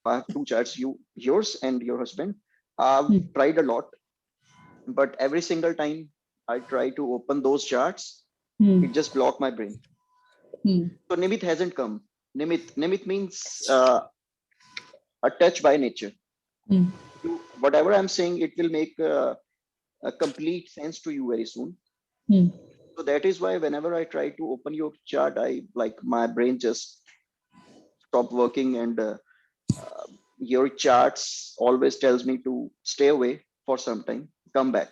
I have two charts, yours and your husband. I've Hmm. tried a lot, but every single time I try to open those charts, Hmm. it just block my brain. Hmm. So Nimit hasn't come. Nimit means a touch by nature. Hmm. Whatever I'm saying, it will make a complete sense to you very soon. Hmm. So that is why whenever I try to open your chart, I like my brain just stop working, and uh, your charts always tells me to stay away for some time, come back.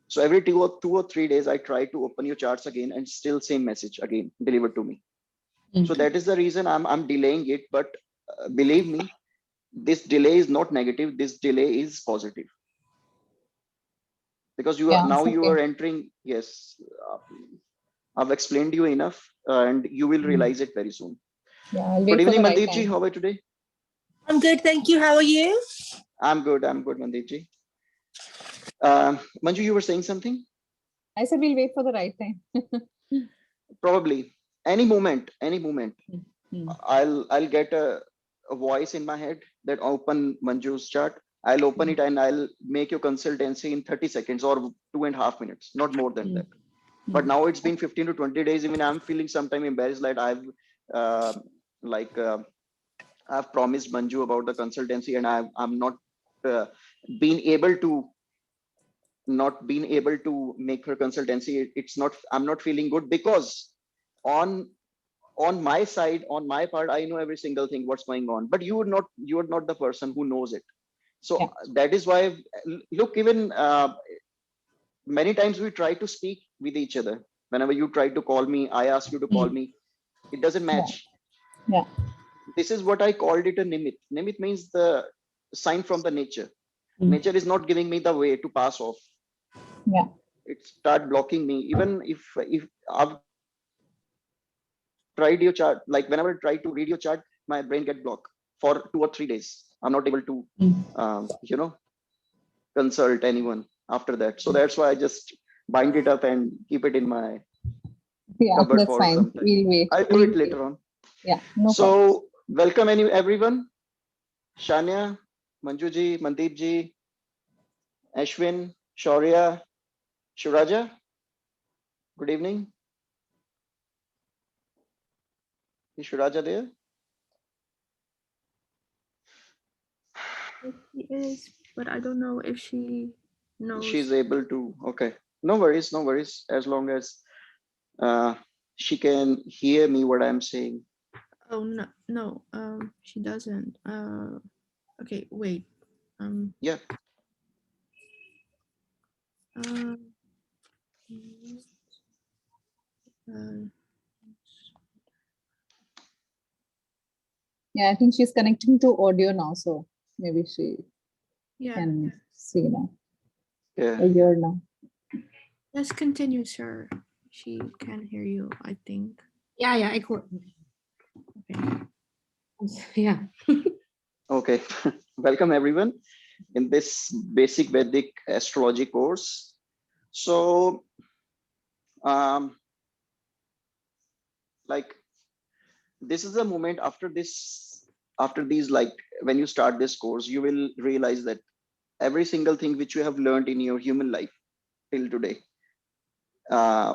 So every 2 or 3 days, I try to open your charts again, and still same message again delivered to me. Hmm. So that is the reason I'm delaying it. But believe me, this delay is not negative. This delay is positive, because you are Yeah, now it's you okay. are entering. Yes, uh, I've explained you enough, and you will Hmm. realize it very soon. Yeah, I'll Good wait for evening, the right Mandeep ji. time. How are you today? I'm good, thank you. How are you? I'm good. I'm good, Mandeep ji. Manju, you were saying something? I said we'll wait for the right time. Probably any moment, any moment. Hmm. Hmm. I'll get a voice in my head that open Manju's chart. I'll open Hmm. it and I'll make your consultancy in 30 seconds or 2.5 minutes, not more than Hmm. that. But Hmm. now it's been 15 to 20 days. Even I'm feeling sometime embarrassed, like uh, like uh, I've promised Manju about the consultancy, and I'm not uh, been able to not been able to make her consultancy. It's not, I'm not feeling good, because on on my side, on my part, I know every single thing what's going on, but you're not the person who knows it. So Yeah. that is why, look, even many times we try to speak with each other. Whenever you try to call me, I ask you to call Hmm. me, it doesn't Yeah. match. Yeah. This is what I called it, a nimit. Nimit means the sign from the nature. Hmm. Nature is not giving me the way to pass off. Yeah. It start blocking me. Even if I've tried your chart, like whenever I try to read your chart, my brain get blocked for 2 or 3 days. I'm not able to Hmm. consult anyone after that. So that's why I just bind it up and keep it in my Yeah, cupboard that's for fine. some time. We'll wait. I'll do We'll it wait. later on. Yeah, no problem. So welcome everyone. Shania, Manjuji, Mandeepji, Ashwin, Shaurya, Shuraja. Good evening. Is Shuraja there? Yes, she is, but I don't know if she knows. She's able to. Okay. No worries, no worries. As long as uh, she can hear me what I'm saying. Oh no, no, she doesn't. Okay, wait. Um, Yeah. uh, uh, Yeah, I think she's connecting to audio now, so maybe she yeah. can see now Yeah. or hear now. Let's continue, sir. She can hear you, I think. Ja, ja, ik hoor. Okay. Ja. Okay. Welcome everyone in this basic Vedic astrology course. So, um, like this is the moment after this, after these, like when you start this course, you will realize that every single thing which you have learned in your human life till today, uh,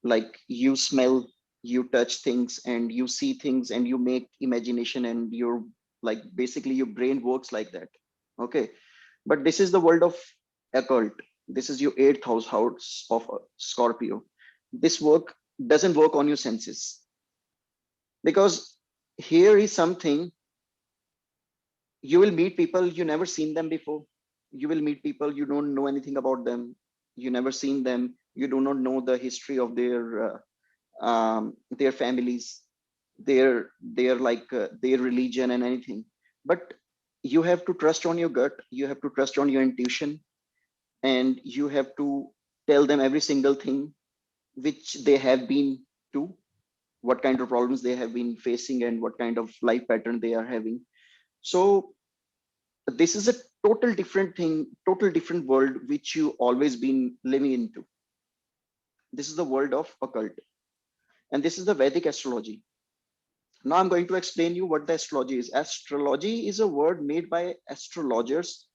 like you smell, you touch things, and you see things, and you make imagination, and your, like basically your brain works like that. Okay. But this is the world of occult. This is your eighth house of Scorpio. This work doesn't work on your senses, because here is something. You will meet people you never seen them before. You will meet people you don't know anything about them. You never seen them. You do not know the history of their families, their their religion and anything. But you have to trust on your gut, you have to trust on your intuition, and you have to tell them every single thing which they have been to, what kind of problems they have been facing, and what kind of life pattern they are having. So this is a total different thing, total different world which you always been living into. This is the world of occult, and this is the Vedic astrology. Now I'm going to explain you what the astrology is. Astrology is a word made by astrologers.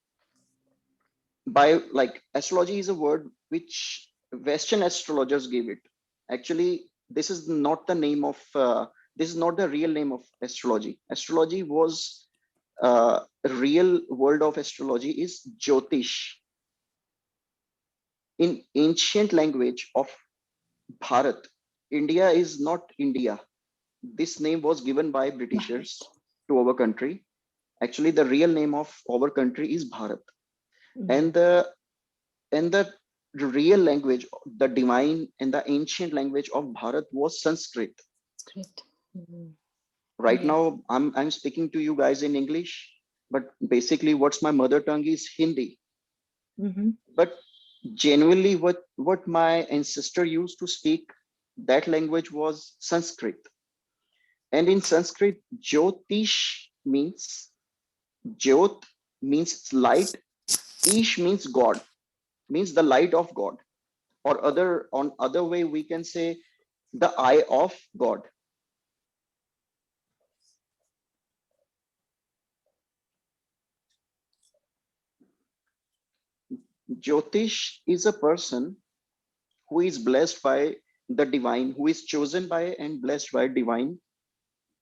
By like astrology is a word which Western astrologers gave it. Actually, this is not the name of. This is not the real name of astrology. Astrology was real word of astrology is Jyotish. In ancient language of Bharat, India is not India. This name was given by Britishers to our country. Actually, the real name of our country is Bharat. And the real language, the divine and the ancient language of Bharat was Sanskrit. Great. Mhm. Right Yeah. now, I'm speaking to you guys in English, but basically, what's my mother tongue is Hindi. Mhm. But genuinely, what my ancestor used to speak, that language was Sanskrit. And in Sanskrit, Jyotish means Jyot means light, Ish means God, means the light of God, or other way we can say the eye of God. Jyotish is a person who is blessed by the divine, who is chosen by and blessed by divine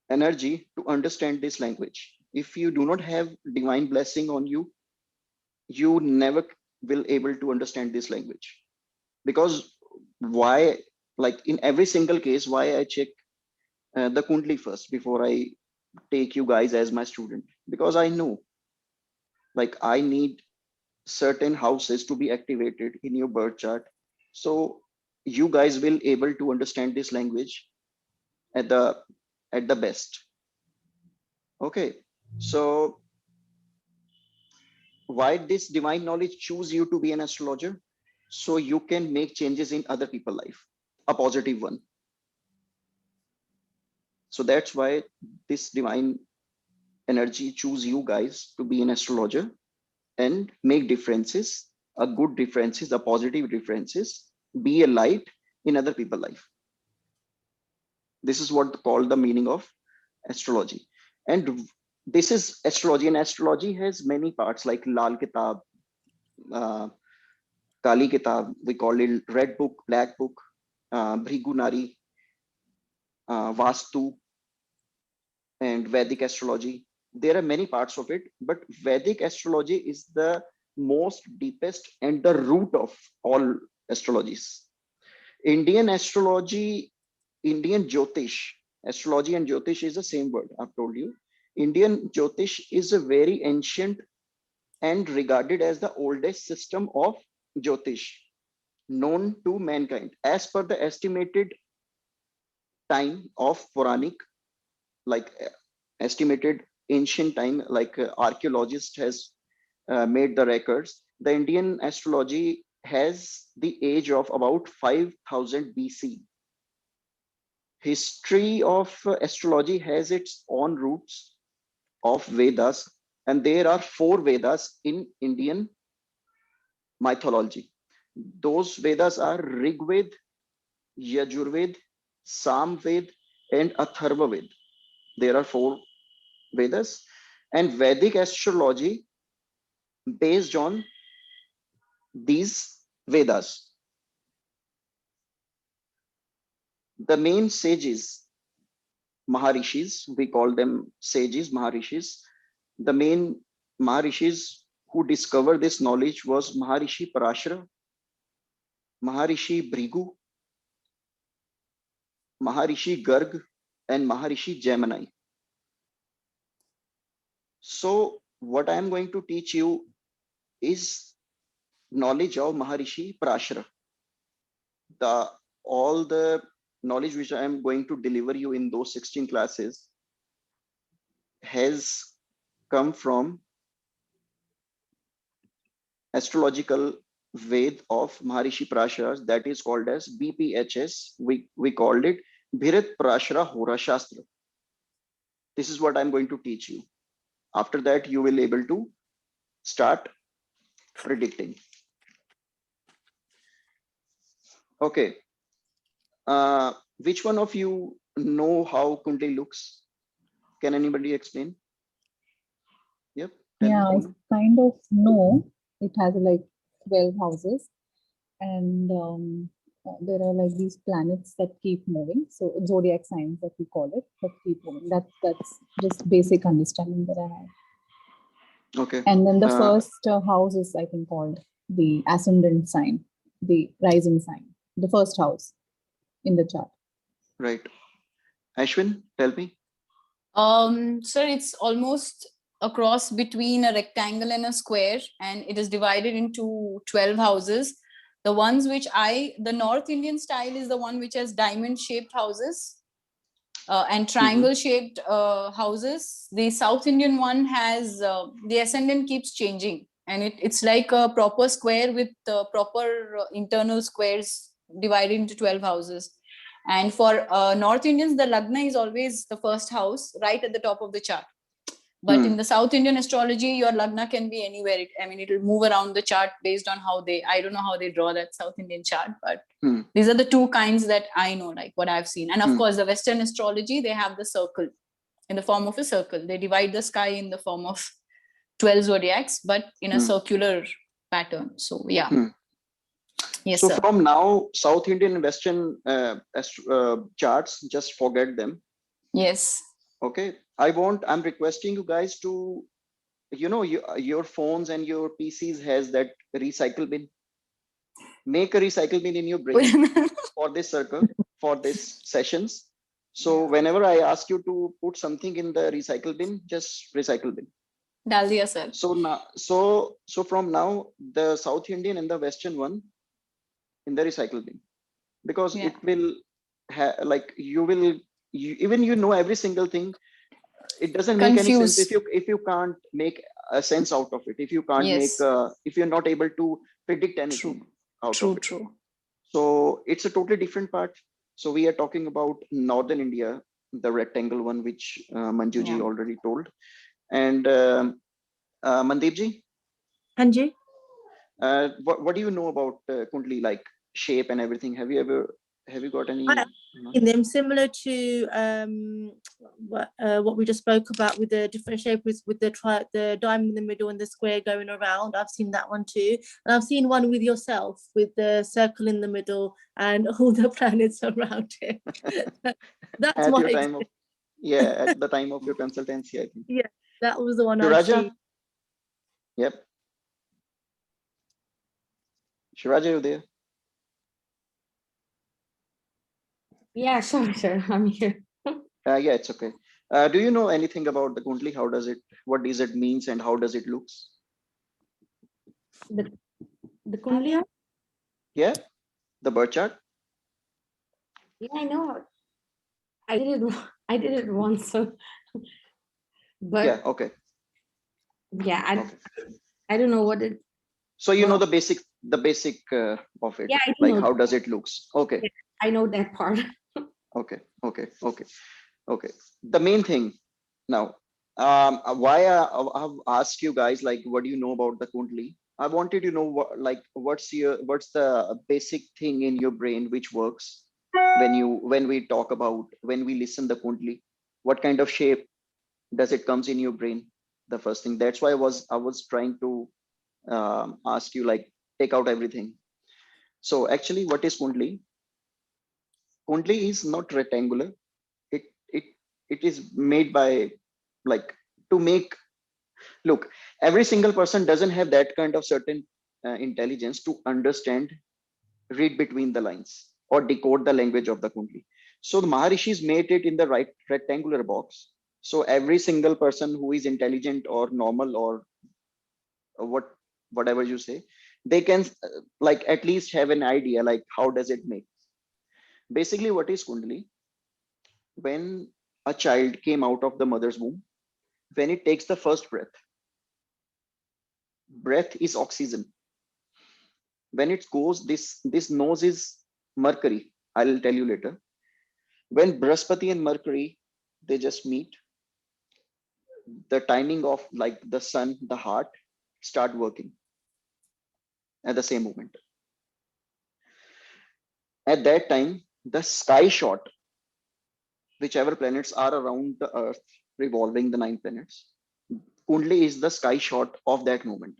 energy to understand this language. If you do not have divine blessing on you, you never will able to understand this language. Because why, like in every single case, why I check the Kundli first before I take you guys as my student? Because I know, like I need certain houses to be activated in your birth chart. So you guys will able to understand this language at the best. Okay. So why this divine knowledge choose you to be an astrologer? So you can make changes in other people life, a positive one. So that's why this divine energy choose you guys to be an astrologer and make differences, a good differences, a positive differences, be a light in other people life. This is what called the meaning of astrology. And this is astrology, and astrology has many parts like Lal Kitab, uh, Kali Kitab, we call it Red Book, Black Book, Bhrigu Nari, Vastu, and Vedic astrology. There are many parts of it, but Vedic astrology is the most deepest and the root of all astrologies. Indian astrology, Indian Jyotish, astrology and Jyotish is the same word, I've told you. Indian Jyotish is a very ancient and regarded as the oldest system of Jyotish known to mankind. As per the estimated time of Puranic, like estimated ancient time, like archaeologist has made the records, the Indian astrology has the age of about 5000 BC. History of astrology has its own roots of Vedas, and there are four Vedas in Indian mythology. Those Vedas are Rig Ved, Yajurved, Samved, and Atharvaved. There are four Vedas, and Vedic astrology based on these Vedas. The main sages, Maharishis, we call them sages, Maharishis. The main Maharishis who discovered this knowledge was Maharishi Parashara, Maharishi Bhrigu, Maharishi Garg, and Maharishi Gemini. So, what I am going to teach you is knowledge of Maharishi Parashara. The all the knowledge which I am going to deliver you in those 16 classes has come from astrological Ved of Maharishi Parashara, that is called as BPHS. We called it Bhirat Parashara Hora Shastra. This is what I'm going to teach you. After that, you will able to start predicting. Okay. Which one of you know how Kundli looks? Can anybody explain? Yep. Tell Yeah, me, I Poonam. kind of know it has like 12 houses, and there are like these planets that keep moving. So zodiac signs that we call it, that keep moving. That's just basic understanding that I have. Okay. And then the Uh, first house is, I think, called the ascendant sign, the rising sign, the first house in the chart. right. Ashwin, tell me. Sir, it's almost a cross between a rectangle and a square, and it is divided into 12 houses. The ones which the North Indian style is the one which has diamond shaped houses and triangle shaped houses. The South Indian one has the ascendant keeps changing, and it's like a proper square with proper internal squares divided into 12 houses. And for North Indians, the Lagna is always the first house right at the top of the chart. But in the South Indian astrology, your Lagna can be anywhere. It'll move around the chart based on I don't know how they draw that South Indian chart, but these are the two kinds that I know, like what I've seen. And of course, the Western astrology, they have the circle in the form of a circle. They divide the sky in the form of 12 zodiacs, but in a circular pattern. So, yeah. Yes, So sir. from now, South Indian and Western charts, just forget them. Yes. Okay. I'm requesting you guys to, your phones and your PCs has that recycle bin. Make a recycle bin in your brain for this circle, for this sessions. So whenever I ask you to put something in the recycle bin, just recycle bin. Dal diya, sir. So now, so from now, the South Indian and the Western one in the recycle bin, because it will like even every single thing. It doesn't make any sense if you can't make a sense out of it. If you can't make if you're not able to predict anything out of it. True. So it's a totally different part. So we are talking about Northern India, the rectangle one, which Manjuji already told. And Mandeepji, Anji? what do you know about Kundli, like shape and everything? Have you got any? In them similar to what we just spoke about with the different shapes, with the diamond in the middle and the square going around. I've seen that one too, and I've seen one with yourself with the circle in the middle and all the planets around it. That's at my your time of, at the time of your consultancy, I think. Yeah, that was the one I've Shuraja? seen. Yep. Shuraja, you there? Yeah, sure. I'm here. Yeah, it's okay. Do you know anything about the Kundli? What does it means and how does it looks? The Kundli? Yeah, the birth chart. Yeah, I know. I did it once, so but Yeah, okay. yeah, Okay. I don't know what it. So you know the basic of it. Yeah, I do like know how that. does it looks? Okay. I know that part. Okay. The main thing now, why I've asked you guys, like, what do you know about the Kundli? I wanted to know what's the basic thing in your brain which works when we listen the Kundli, what kind of shape does it comes in your brain? The first thing. That's why I was trying to ask you, like, take out everything. So actually, what is Kundli? Kundli is not rectangular. It is made by, like, to make, look, every single person doesn't have that kind of certain intelligence to understand, read between the lines or decode the language of the Kundli. So the Maharishis made it in the right rectangular box. So every single person who is intelligent or normal or whatever you say, they can like at least have an idea, like how does it make. Basically, what is Kundli? When a child came out of the mother's womb, when it takes the first breath is oxygen. When it goes, this nose is Mercury. I'll tell you later. When Brihaspati and Mercury, they just meet, the timing of, like, the sun, the heart start working at the same moment. At that time, the sky shot, whichever planets are around the earth, revolving the 9 planets. Kundli is the sky shot of that moment.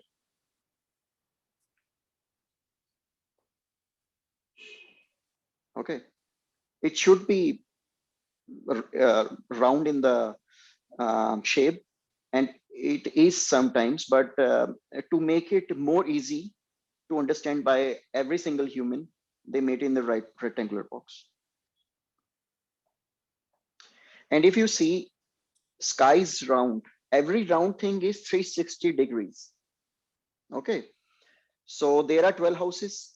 Okay, it should be round in the shape, and it is sometimes, but to make it more easy to understand by every single human, they made it in the right rectangular box. And if you see, sky is round, every round thing is 360 degrees. Okay, so there are 12 houses.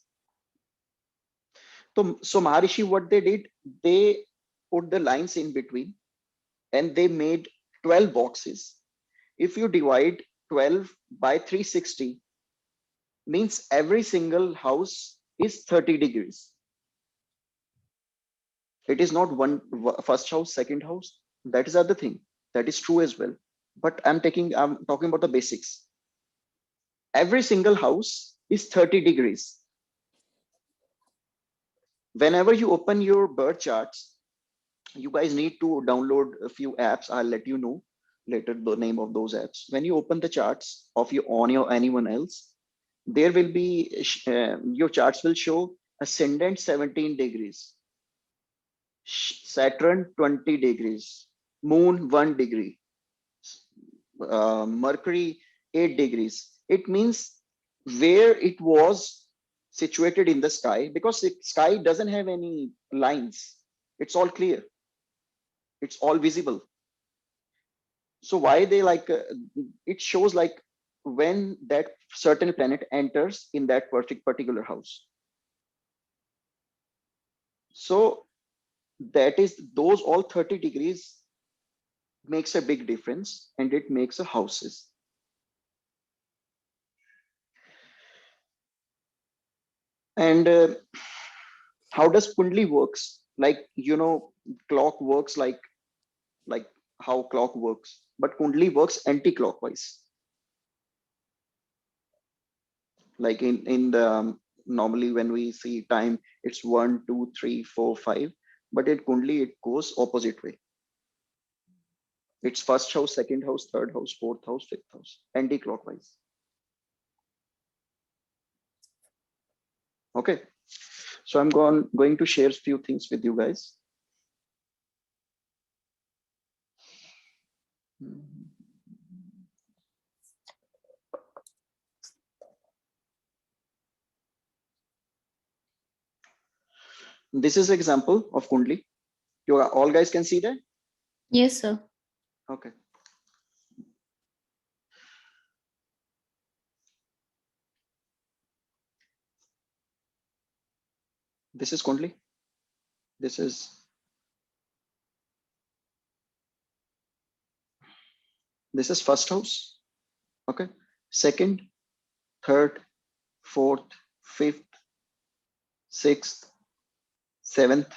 So Maharishi, what they did, they put the lines in between and they made 12 boxes. If you divide 12 by 360, means every single house is 30 degrees. It is not one first house, second house. That is other thing. That is true as well. But I'm talking about the basics. Every single house is 30 degrees. Whenever you open your birth charts, you guys need to download a few apps. I'll let you know later the name of those apps. When you open the charts of your own or anyone else, there will be your charts will show ascendant 17 degrees, Saturn 20 degrees, Moon 1 degree, Mercury 8 degrees. It means where it was situated in the sky, because the sky doesn't have any lines. It's all clear. It's all visible. So why they it shows like when that certain planet enters in that particular house. So that is those all 30 degrees makes a big difference, and it makes a houses. And how does Kundli works? Like, clock works like how clock works, but Kundli works anti-clockwise. Like in the normally when we see time, it's 1, 2, 3, 4, 5, but in Kundli it goes opposite way. It's first house, second house, third house, fourth house, fifth house, anti-clockwise. Okay, so I'm going to share a few things with you guys. This is example of Kundli. You all guys can see that? Yes, sir. Okay. This is Kundli. This is first house. Okay. Second, third, fourth, fifth, sixth, seventh,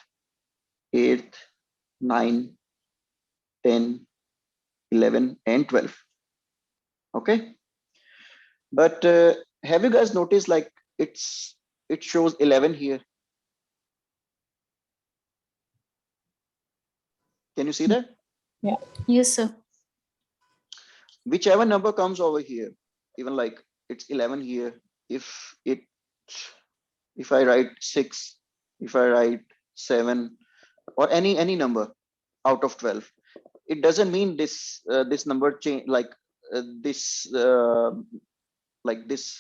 eighth, 9, 10, 11, and 12. Okay. But have you guys noticed like it shows 11 here? Can you see that? Yeah. Yes, sir. Whichever number comes over here, even like it's 11 here, if I write 6, if I write 7, or any number out of 12, it doesn't mean this number change, like this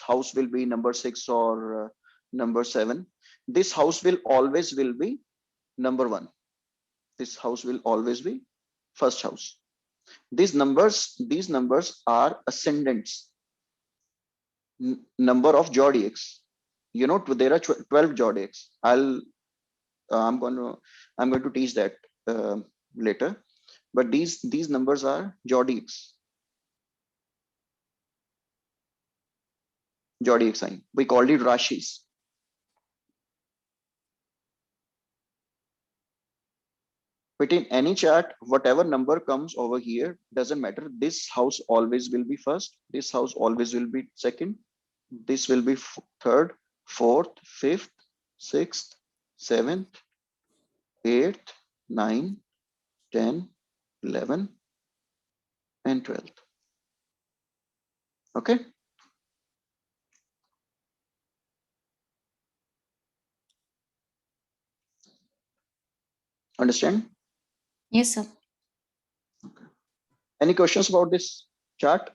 house will be number 6 or number 7. This house will always be number 1. This house will always be first house. These numbers are ascendants, number of zodiacs. There are 12 zodiacs. I'm going to teach that later. But these numbers are zodiacs. Zodiac sign. We called it Rashis. But in any chart, whatever number comes over here, doesn't matter. This house always will be first. This house always will be second. This will be third, fourth, fifth, sixth, seventh, 8, 9, 10, 11, and 12th. Okay. Understand? Yes, sir. Any questions about this chart?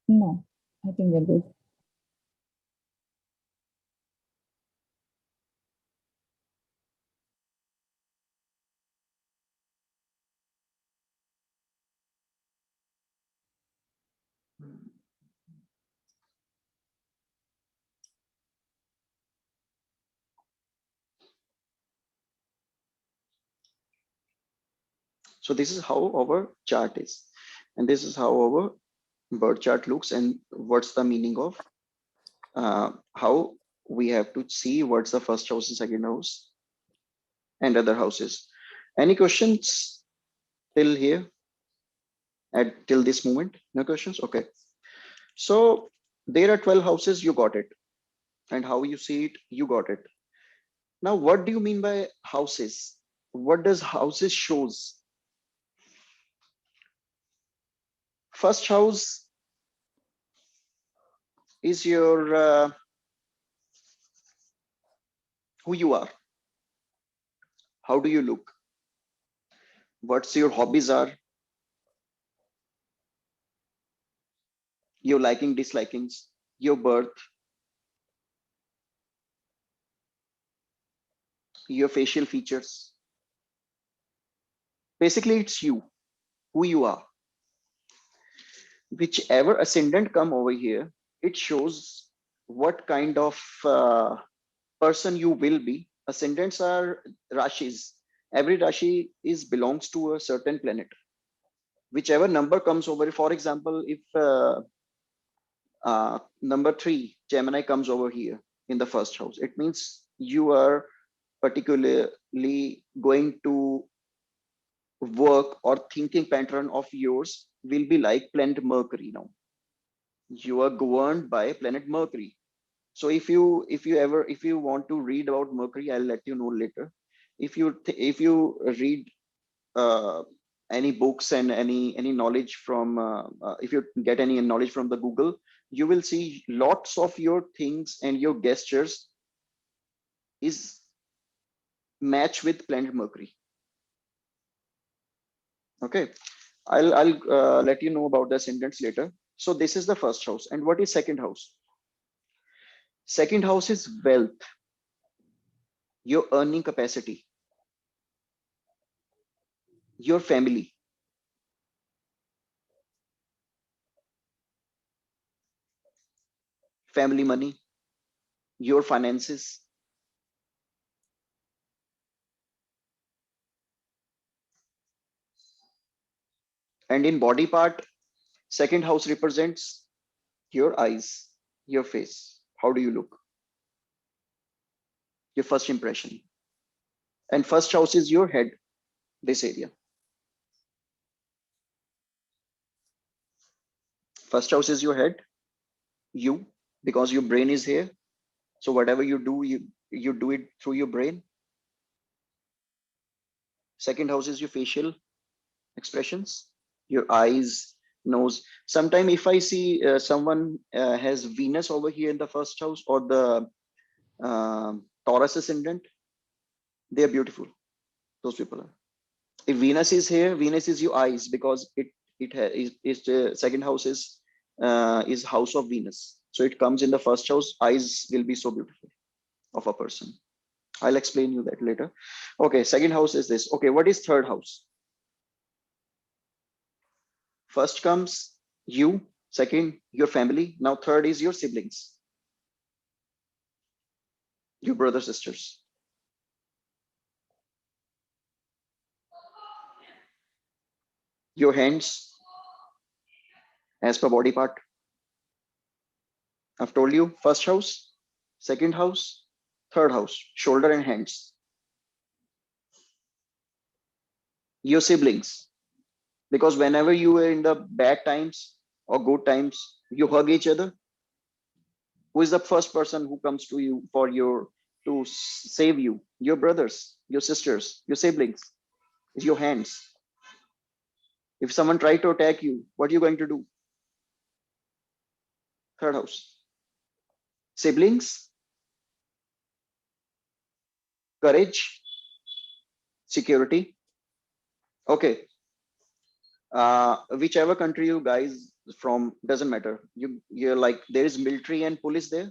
No, I think we're good. So this is how our chart is, and this is how our birth chart looks, and what's the meaning of how we have to see what's the first house and second house and other houses. Any questions till here? At till this moment? No questions? Okay. So there are 12 houses, you got it. And how you see it, you got it. Now, what do you mean by houses? What does houses shows? First house is your who you are. How do you look? What's your hobbies are? Your liking, dislikings, your birth, your facial features. Basically, it's you, who you are. Whichever ascendant come over here, it shows what kind of person you will be. Ascendants are rashis. Every rashi is belongs to a certain planet. Whichever number comes over, for example, if number 3 Gemini comes over here in the first house, it means you are particularly going to work or thinking pattern of yours will be like planet Mercury. Now you are governed by planet Mercury. So if you want to read about Mercury, I'll let you know later. If you read uh, any books and any knowledge from if you get any knowledge from the Google, you will see lots of your things and your gestures is match with planet Mercury. Okay, I'll let you know about the ascendants later. So this is the first house, and what is second house? Second house is wealth, your earning capacity, your family, family money, your finances. And in body part, second house represents your eyes, your face. How do you look? Your first impression. And first house is your head, this area. First house is your head, you, because your brain is here. So whatever you do, you do it through your brain. Second house is your facial expressions, your eyes, nose. Sometime if I see someone has Venus over here in the first house or the Taurus ascendant, they are beautiful. Those people are. If Venus is here, Venus is your eyes because is the second house is house of Venus. So it comes in the first house. Eyes will be so beautiful of a person. I'll explain you that later. Okay, second house is this. Okay, what is third house? First comes you, second your family. Now third is your siblings, your brothers, sisters. Your hands as per body part. I've told you first house, second house, third house, shoulder and hands. Your siblings, because whenever you are in the bad times or good times, you hug each other. Who is the first person who comes to you for your to save you, your brothers, your sisters, your siblings, is your hands. If someone try to attack you, what are you going to do? Third house. Siblings, courage, security. Okay. Whichever country you guys from, doesn't matter. You're like, there is military and police there.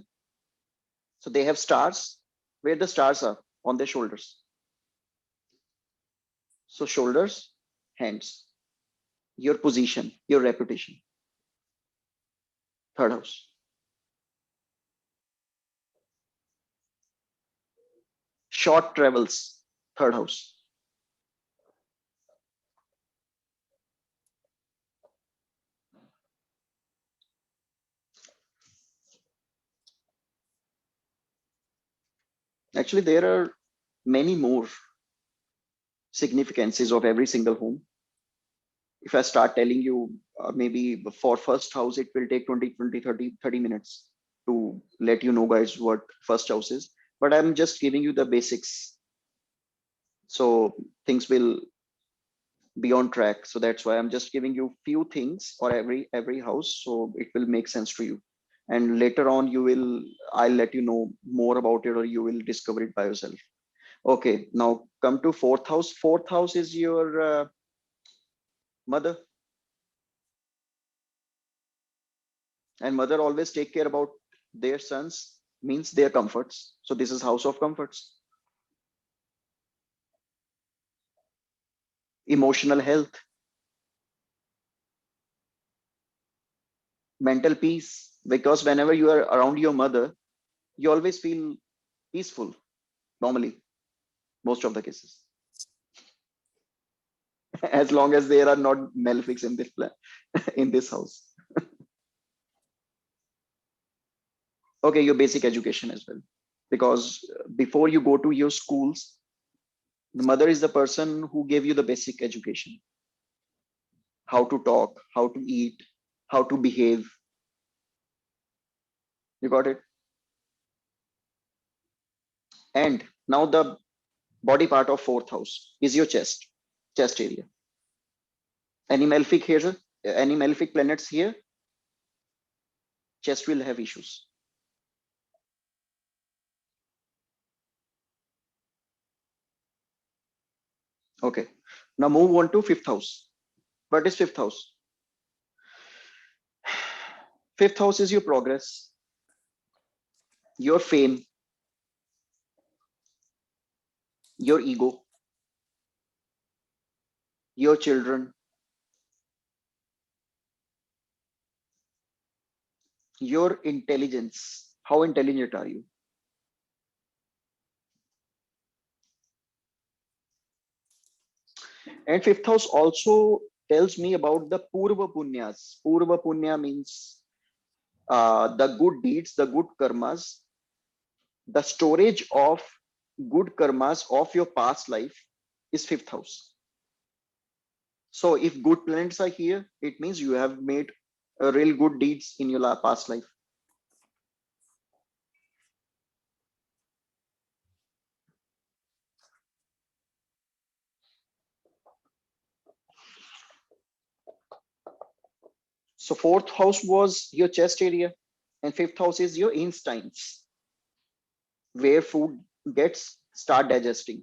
So they have stars. Where the stars are? On their shoulders. So shoulders, hands, your position, your reputation. Third house. Short travels, third house. Actually, there are many more significances of every single home. If I start telling you, maybe for first house, it will take 30 minutes to let you know, guys, what first house is. But I'm just giving you the basics. So things will be on track. So that's why I'm just giving you few things for every house. So it will make sense to you. And later on, I'll let you know more about it, or you will discover it by yourself. Okay, now come to fourth house. Fourth house is your mother. And mother always take care about their sons, means their comforts. So this is house of comforts. Emotional health, mental peace, because whenever you are around your mother, you always feel peaceful, normally, most of the cases. As long as there are not malefics in this in this house. Okay, your basic education as well, because before you go to your schools, the mother is the person who gave you the basic education: how to talk, how to eat, how to behave. You got it? And now the body part of fourth house is your chest area. Any malefic here, any malefic planets here, chest will have issues. Okay, now move on to fifth house. What is fifth house? Fifth house is your progress, your fame, your ego, your children, your intelligence. How intelligent are you? And fifth house also tells me about the Purva Punyas. Purva Punya means the good deeds, the good karmas, the storage of good karmas of your past life is fifth house. So if good planets are here, it means you have made real good deeds in your past life. So fourth house was your chest area, and fifth house is your intestines, where food gets start digesting.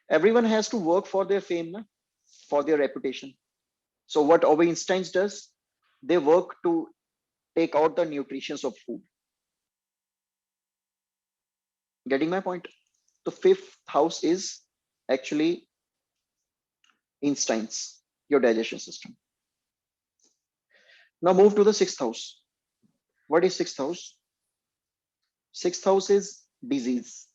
Everyone has to work for their fame, na? For their reputation. So what our intestines does, they work to take out the nutritions of food. Getting my point? The fifth house is actually intestines, your digestion system. Now move to the sixth house. What is sixth house? Sixth house is disease.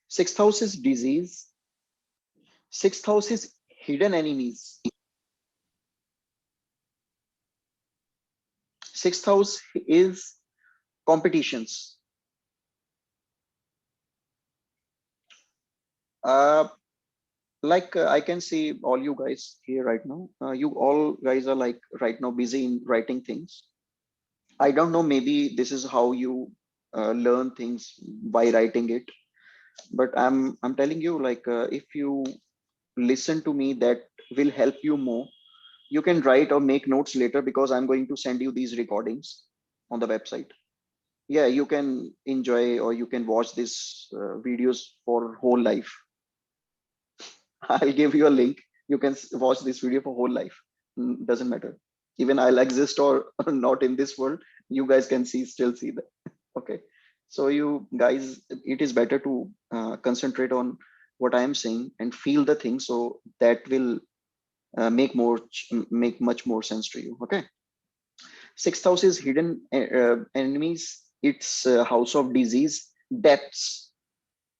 Sixth house is disease. Sixth house is hidden enemies. Sixth house is competitions. I can see all you guys here right now. You all guys are like right now busy in writing things. I don't know, maybe this is how you learn things by writing it. But I'm telling you, like if you listen to me, that will help you more. You can write or make notes later, because I'm going to send you these recordings on the website. Yeah, you can enjoy or you can watch these videos for whole life. I'll give you a link. You can watch this video for whole life. Doesn't matter. Even I'll exist or not in this world, you guys can still see that. Okay. So you guys, it is better to concentrate on what I am saying and feel the thing. So that will make much more sense to you. Okay. Sixth house is hidden enemies. It's house of disease, depths,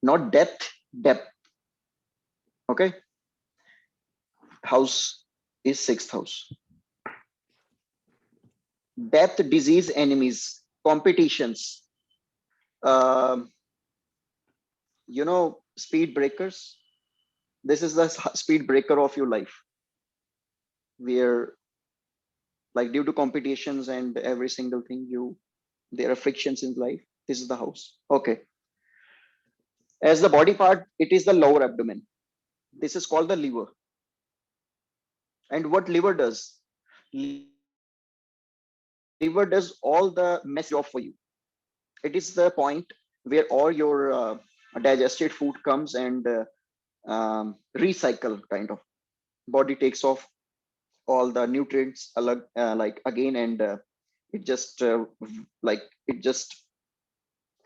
not depth, depth. Okay. House is sixth house. Depth, disease, enemies, competitions. Speed breakers. This is the speed breaker of your life, where like due to competitions and every single thing, there are frictions in life. This is the house. Okay. As the body part, it is the lower abdomen. This is called the liver. And what liver does? Liver does all the mess job for you. It is the point where all your digested food comes and recycle kind of. Body takes off all the nutrients like again, and it just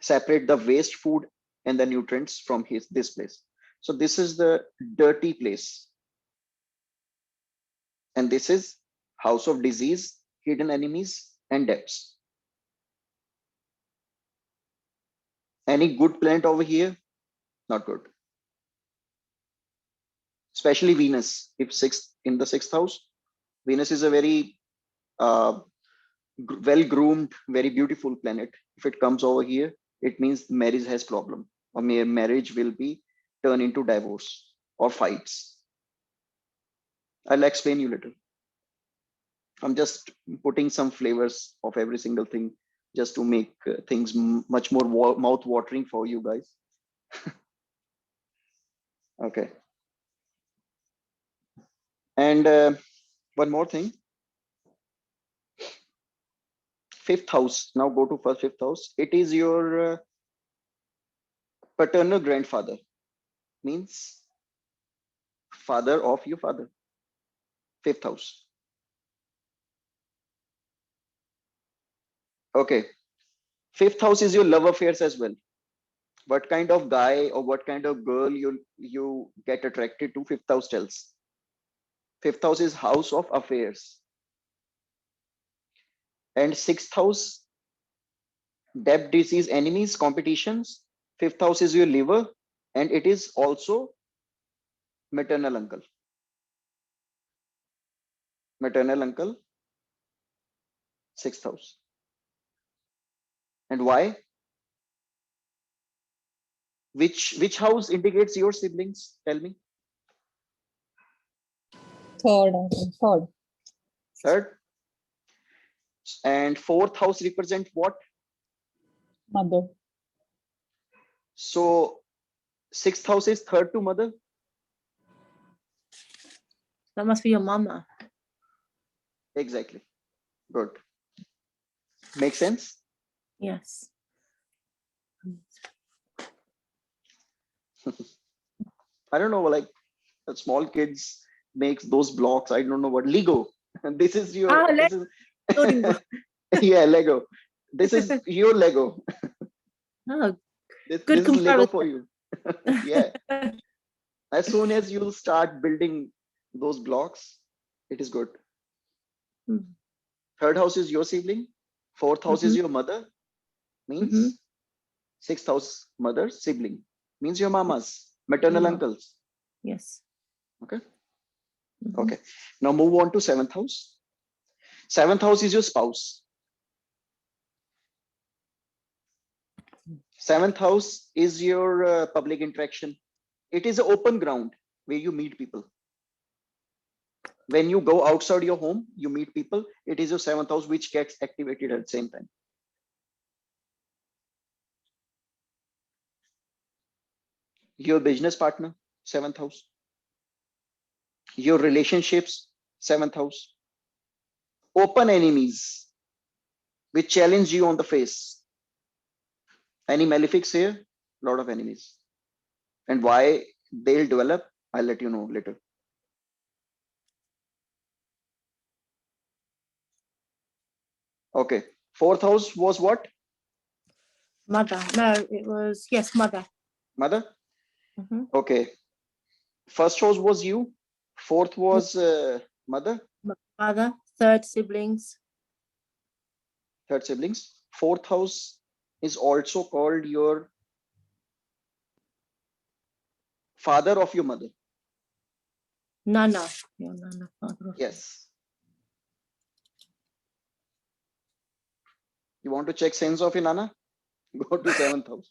separate the waste food and the nutrients from this place. So this is the dirty place, and this is house of disease, hidden enemies, and debts. Any good planet over here? Not good. Especially Venus. If in the sixth house, Venus is a very well-groomed, very beautiful planet. If it comes over here, it means marriage has problem, or marriage will be turned into divorce or fights. I'll explain you later. I'm just putting some flavors of every single thing just to make things much more mouth-watering for you guys. Okay. And one more thing. Fifth house. Now go to fifth house. It is your paternal grandfather. Means father of your father. Fifth house. Okay. Fifth house is your love affairs as well. What kind of guy or what kind of girl you get attracted to, fifth house tells. Fifth house is house of affairs. And sixth house, debt, disease, enemies, competitions. Fifth house is your liver, and it is also maternal uncle. Maternal uncle, sixth house. And why? Which house indicates your siblings? Tell me. Third, I think. Third. Third. And fourth house represent what? Mother. So sixth house is third to mother. That must be your mama. Exactly. Good. Make sense? Yes. I don't know, like small kids makes those blocks. I don't know what. Lego. This is your. This is, yeah, Lego. This is your Lego. Oh, This good is Lego comparison. for you. Yeah. As soon as you start building those blocks, it is good. Third house is your sibling. Fourth house is your mother. Means sixth house, mother, sibling. Means your mamas, maternal uncles. Yes. Okay. Okay. Now move on to seventh house. Seventh house is your spouse. Seventh house is your public interaction. It is an open ground where you meet people. When you go outside your home, you meet people. It is your seventh house which gets activated at the same time. Your business partner, seventh house. Your relationships, seventh house. Open enemies which challenge you on the face. Any malefics here? Lot of enemies. And why they'll develop, I'll let you know later. Okay. Fourth house was what? Mother. No, it was, yes, mother. Mother? Mhm. Okay. First house was you. Fourth was mother. Mother, third siblings. Third siblings. Fourth house is also called your father of your mother. Nana. Your Nana, father. of- Yes. You want to check sense of your nana? Go to seventh house.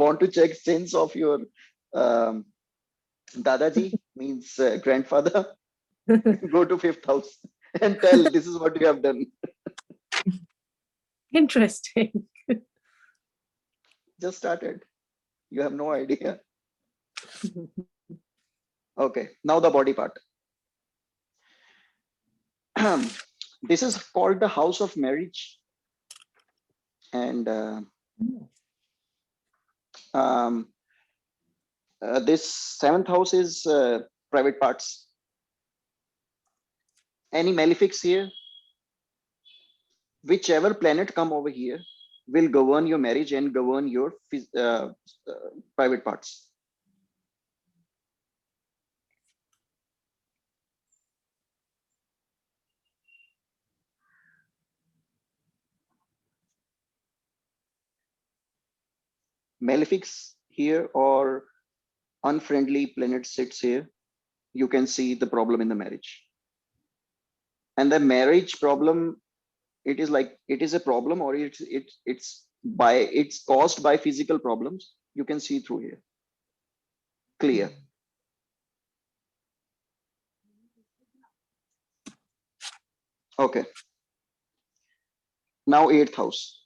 Want to check sense of your um, Dadaji means grandfather? Go to fifth house and tell this is what you have done. Interesting. Just started. You have no idea. Okay, now the body part. This is called the house of marriage. And this seventh house is private parts. Any malefics here? Whichever planet come over here will govern your marriage and govern your private parts. Malefics here or unfriendly planet sits here, you can see the problem in the marriage. And the marriage problem, it is like it is a problem or it's caused by physical problems. You can see through here. Clear. Okay. Now eighth house.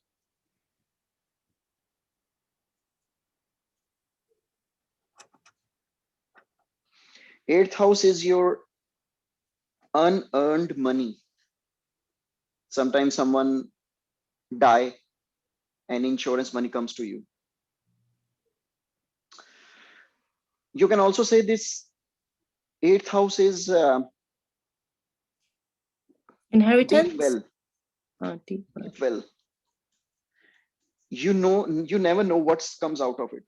Eighth house is your unearned money. Sometimes someone die and insurance money comes to you. You can also say this eighth house is Inheritance? deep well. Oh, deep well. Deep well. You know, you never know what comes out of it.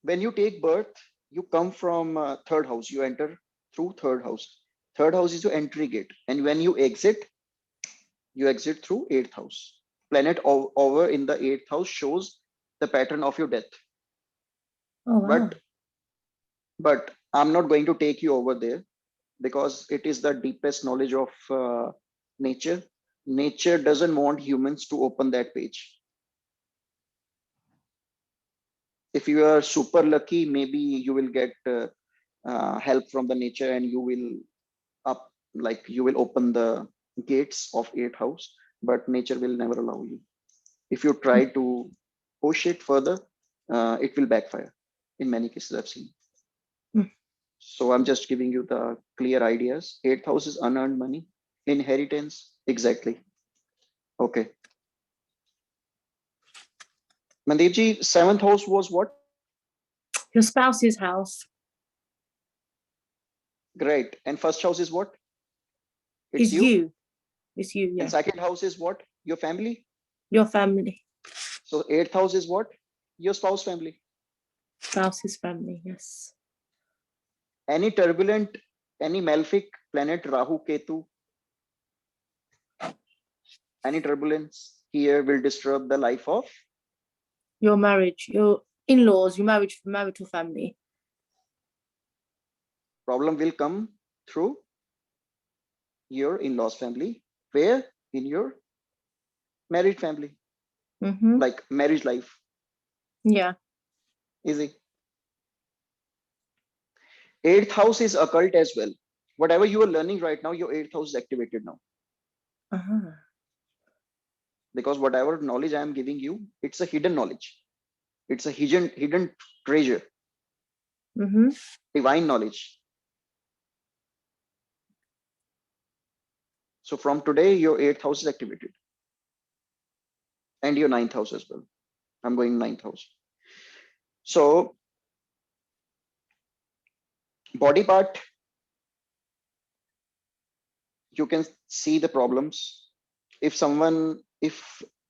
When you take birth, you come from third house. You enter through third house. Third house is your entry gate. And when you exit through eighth house. Planet over in the eighth house shows the pattern of your death. Oh, wow. But I'm not going to take you over there because it is the deepest knowledge of nature. Nature doesn't want humans to open that page. If you are super lucky, maybe you will get help from the nature and you will open the gates of eighth house, but nature will never allow you. If you try to push it further, it will backfire. In many cases I've seen. So I'm just giving you the clear ideas. Eighth house is unearned money, inheritance. Exactly. Okay. Mandevji, seventh house was what? Your spouse's house. Great. And first house is what? It's you. It's you, yeah. And second house is what? Your family. Your family. So eighth house is what? Your spouse family. Spouse's family, yes. Any turbulent, any malefic planet, Rahu, Ketu, any turbulence here will disturb the life of Your marriage, your in-laws, your marital family. problem will come through your in-laws family. Where? In your Married family, Mm-hmm. like marriage life. Yeah. Easy. 8th house is occult as well. Whatever you are learning right now, your 8th house is activated now. Uh-huh. Because whatever knowledge I am giving you, it's a hidden knowledge. It's a hidden treasure, Mm-hmm. divine knowledge. So from today, your 8th house is activated. And your 9th house as well. I'm going 9th house. So body part, you can see the problems. If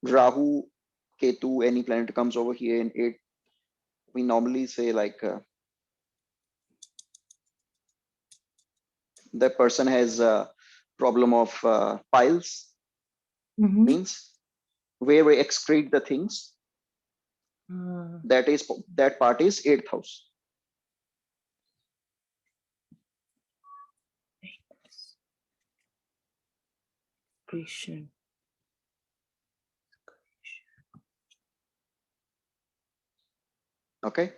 Rahu, Ketu, any planet comes over here in 8, we normally say like the person has a problem of piles, Mm-hmm. means where we excrete the things. That part is 8th house. Excretion. Okay.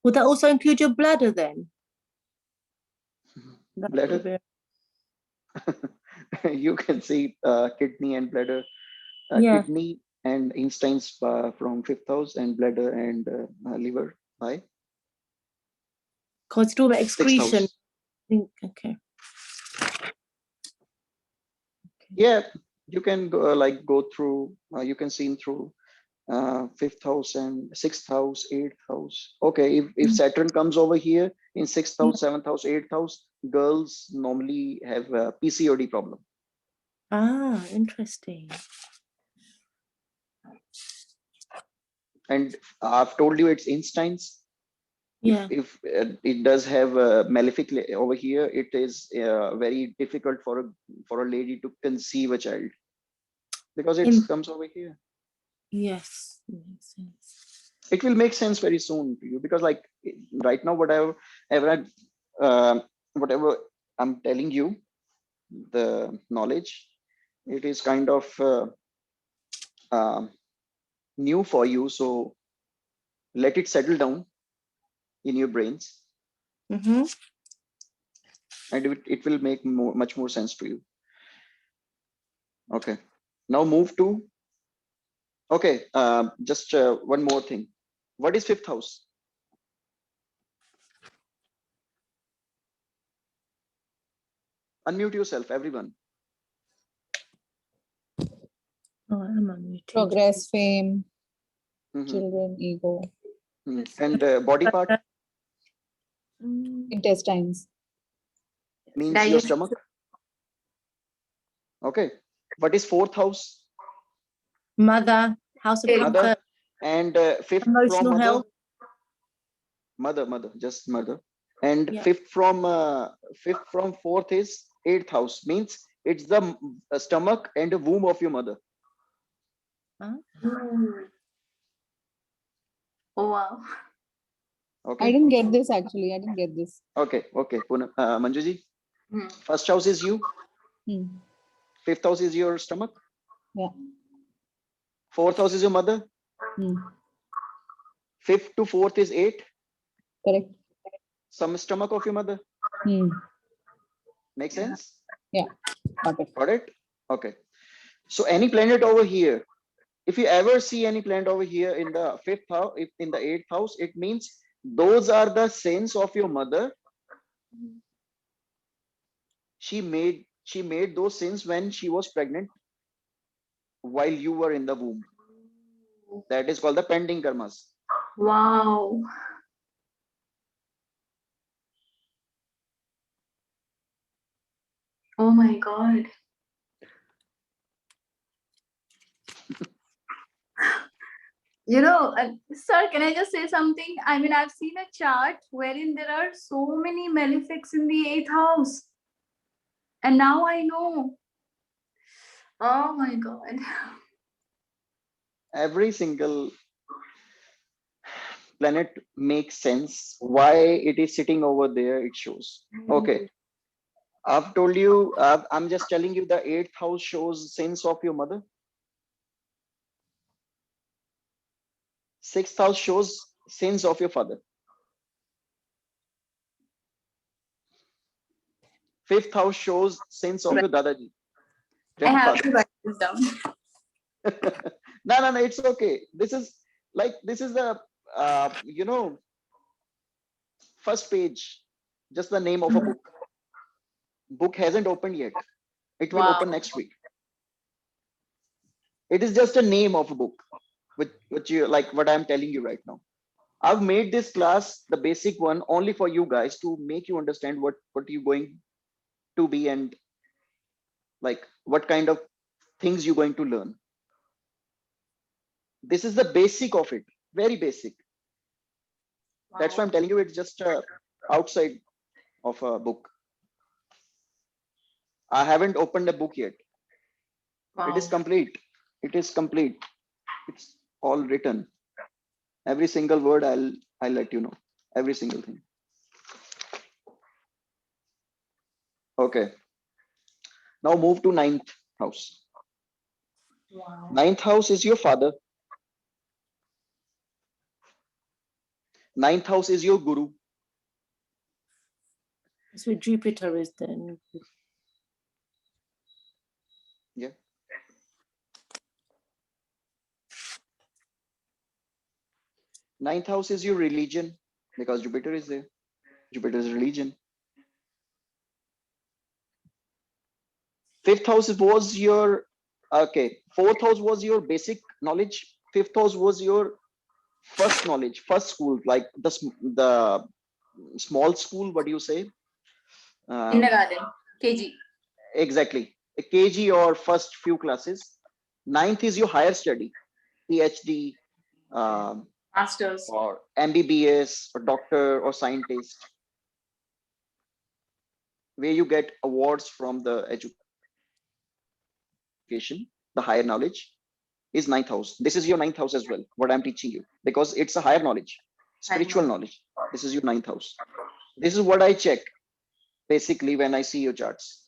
Would that also include your bladder then? That Bladder? would be- You can see kidney and bladder. Yeah. Kidney and intestines from 5th house, and bladder and liver by Because it's talking about 6th excretion. house. Okay. Yeah, you can go, go through. You can see through 5th house and 6th house, 8th house. Okay, if Saturn comes over here in 6th house, 7th house, 8th house, girls normally have a PCOD problem. Ah, interesting. And I've told you it's instincts. Yeah. If it does have a malefic over here, it is very difficult for a lady to conceive a child because it In- comes over here. Yes. Makes sense. It will make sense very soon to you, because like right now, whatever I'm telling you, the knowledge, it is kind of new for you. So let it settle down in your brains, Mm-hmm. and it will make much more sense to you. Okay, now move to, okay, just one more thing. What is 5th house? Unmute yourself, everyone. Oh, I'm on YouTube. Progress, fame, Mhm. children, ego, And body part intestines. means your stomach. Okay, what is 4th house? Mother, house of Mother. comfort, And 5th from emotional mother. health. Mother, just mother. And Yeah. 5th from 4th is 8th house, means it's the stomach and the womb of your mother. Huh? Oh wow. Okay. I didn't get this actually. I didn't get this. Okay. Manjuji, Hmm. 1st house is you. Hmm. 5th house is your stomach. Yeah. 4th house is your mother. Hmm. 5th to 4th is 8. Correct. Some stomach of your mother. Hmm. Make sense? Yeah. Got it. Got it? Okay. So any planet over here, if you ever see any planet over here in the 5th house, if in the 8th house, it means those are the sins of your mother. She made those sins when she was pregnant, while you were in the womb. That is called the pending karmas. Wow. Oh my God. Sir, can I just say something? I mean, I've seen a chart wherein there are so many malefics in the 8th house. And now I know. Oh my God. Every single planet makes sense. Why it is sitting over there, it shows. Okay. I've told you, I'm just telling you the eighth house shows sins of your mother. Sixth house shows sins of your father. Fifth house shows sins of your dadaji, I have grandfather. to write this down. No, it's okay. This is the first page, just the name of a book. Book hasn't opened yet. It will Wow. open next week. It is just a name of a book, which you like what I'm telling you right now. I've made this class the basic one only for you guys to make you understand what you're going to be and like what kind of things you're going to learn. This is the basic of it, very basic. That's why I'm telling you it's just outside of a book. I haven't opened a book yet. It is Wow. complete. It is complete. It's all written. Every single word I'll let you know. Every single thing. Okay. Now move to ninth house. Wow. Ninth house is your father. Ninth house is your guru. So Jupiter is then. Yeah. Ninth house is your religion because Jupiter is there. Jupiter is religion. Fifth house was your Fourth house was your basic knowledge. Fifth house was your first knowledge, first school, like the small school. What do you say? Kindergarten. KG. Exactly, a KG or first few classes. Ninth is your higher study, PhD, Masters. or MBBS, or doctor or scientist, where you get awards from the education, the higher knowledge is ninth house. This is your ninth house as well, what I'm teaching you, because it's a higher knowledge, spiritual knowledge. This is your ninth house. This is what I check basically when I see your charts,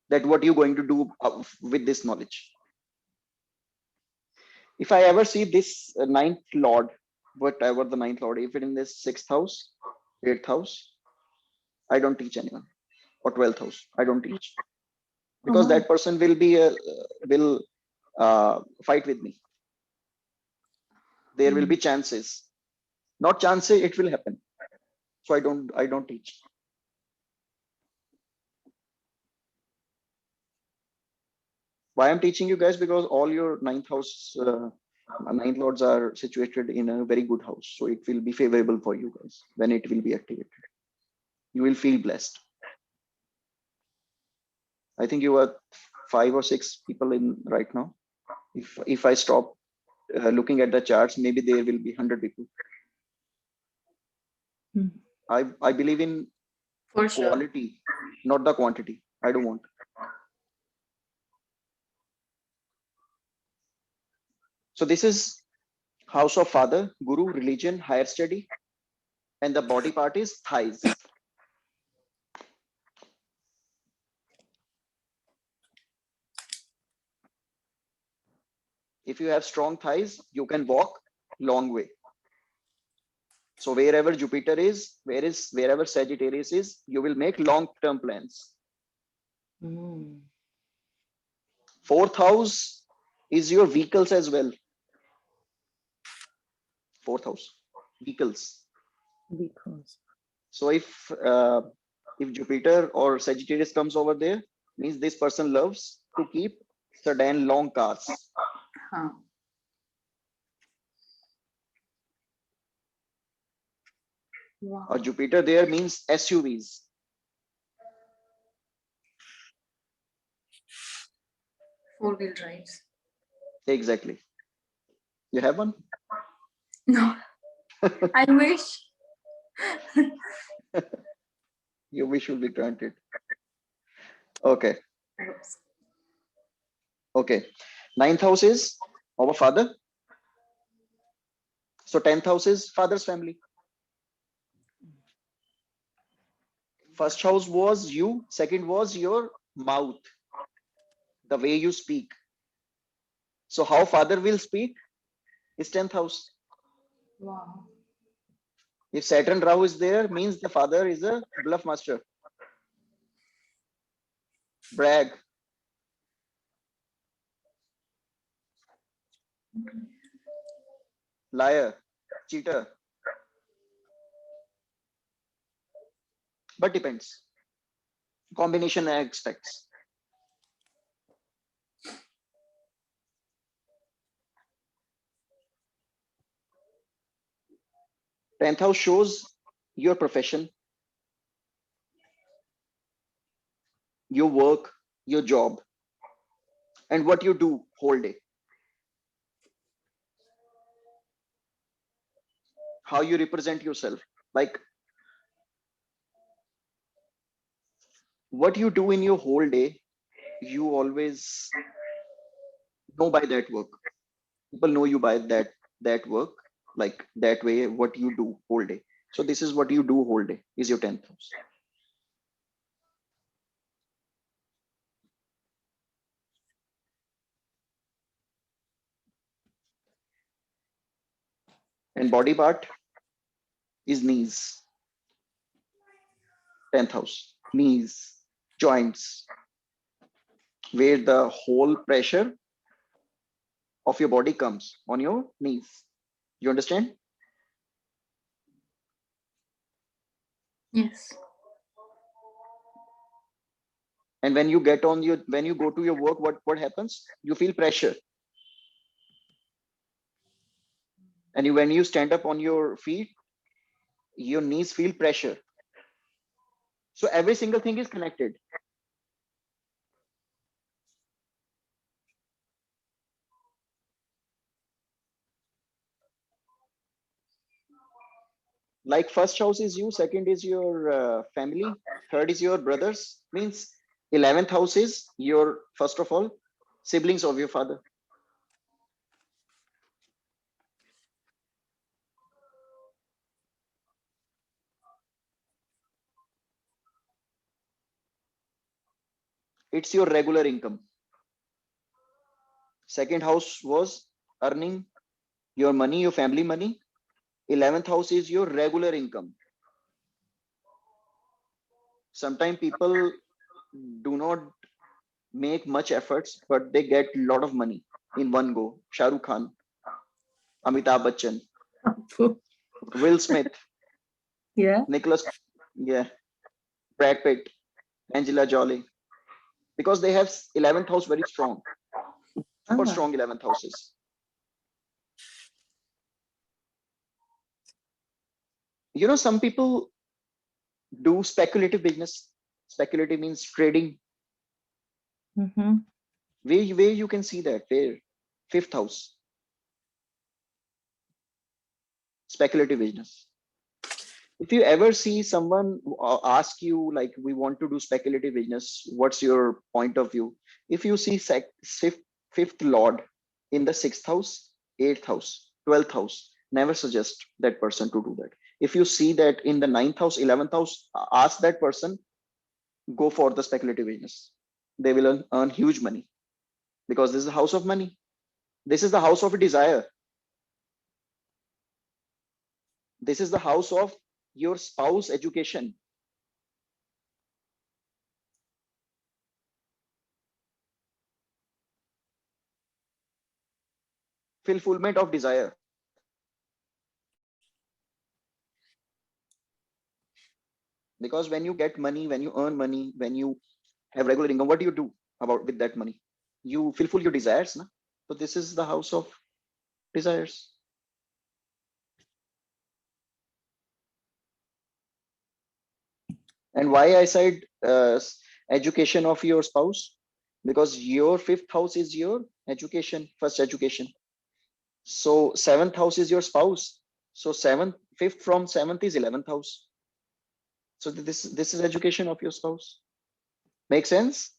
that what you're going to do with this knowledge. If I ever see this ninth lord, whatever the ninth lord, if it in this sixth house, eighth house, I don't teach anyone, or 12th house, I don't teach, because that person will be will fight with me. There will be chances, not chances, it will happen. So I don't teach. Why I'm teaching you guys? Because all your ninth house, ninth lords are situated in a very good house, so it will be favorable for you guys when it will be activated. You will feel blessed. I think you are 5 or 6 people in right now. If I stop looking at the charts, maybe there will be 100 people. I believe in For sure. quality, not the quantity. I don't want. So this is house of father, guru, religion, higher study, and the body part is thighs. If you have strong thighs, you can walk long way. So wherever Jupiter is, wherever Sagittarius is, you will make long-term plans. Fourth house is your vehicles as well. Fourth house, vehicles. Because. So if Jupiter or Sagittarius comes over there, means this person loves to keep sedan long cars. Huh. Wow. Or Jupiter there means SUVs. Four-wheel drives. Exactly. You have one? No. I wish. Your wish will be granted. Okay. Okay. Ninth house is our father. So 10th house is father's family. First house was you, second was your mouth, the way you speak. So how father will speak is 10th house. Wow. If Saturn Rahu is there, means the father is a bluff master, brag. Liar, cheater. But depends. Combination aspects. Tenth house shows your profession, your work, your job, and what you do whole day. How you represent yourself. Like what you do in your whole day, you always know by that work. People know you by that work, like that way, what you do whole day. So this is what you do whole day is your 10th house. And body part is knees. 10th house, knees, joints, where the whole pressure of your body comes on your knees. You understand? Yes. And when you when you go to your work, what happens? You feel pressure. And when you stand up on your feet, your knees feel pressure. So every single thing is connected. Like first house is you, second is your family, third is your brothers. Means 11th house is your, first of all, siblings of your father. It's your regular income. Second house was earning your money, your family money. 11th house is your regular income. Sometimes people do not make much efforts, but they get a lot of money in one go. Shah Rukh Khan, Amitabh Bachchan, Will Smith, Yeah. Nicholas, yeah, Brad Pitt, Angela Jolie, because they have 11th house very strong, super Ah. strong 11th houses. You know, some people do speculative business. Speculative means trading. Mm-hmm. Where you can see that, where 5th house, speculative business. If you ever see someone ask you like, we want to do speculative business, what's your point of view? If you see fifth lord in the 6th house, 8th house, 12th house, never suggest that person to do that. If you see that in the 9th house, 11th house, ask that person, go for the speculative business. They will earn huge money, because this is a house of money. This is the house of desire. This is the house of your spouse education. Fulfillment of desire. Because when you get money, when you earn money, when you have regular income, what do you do about with that money? You fulfill your desires, na? So this is the house of desires. And why I said education of your spouse? Because your 5th house is your education, first education. So 7th house is your spouse. So 5th from 7th is 11th house. So this is education of your spouse. Make sense?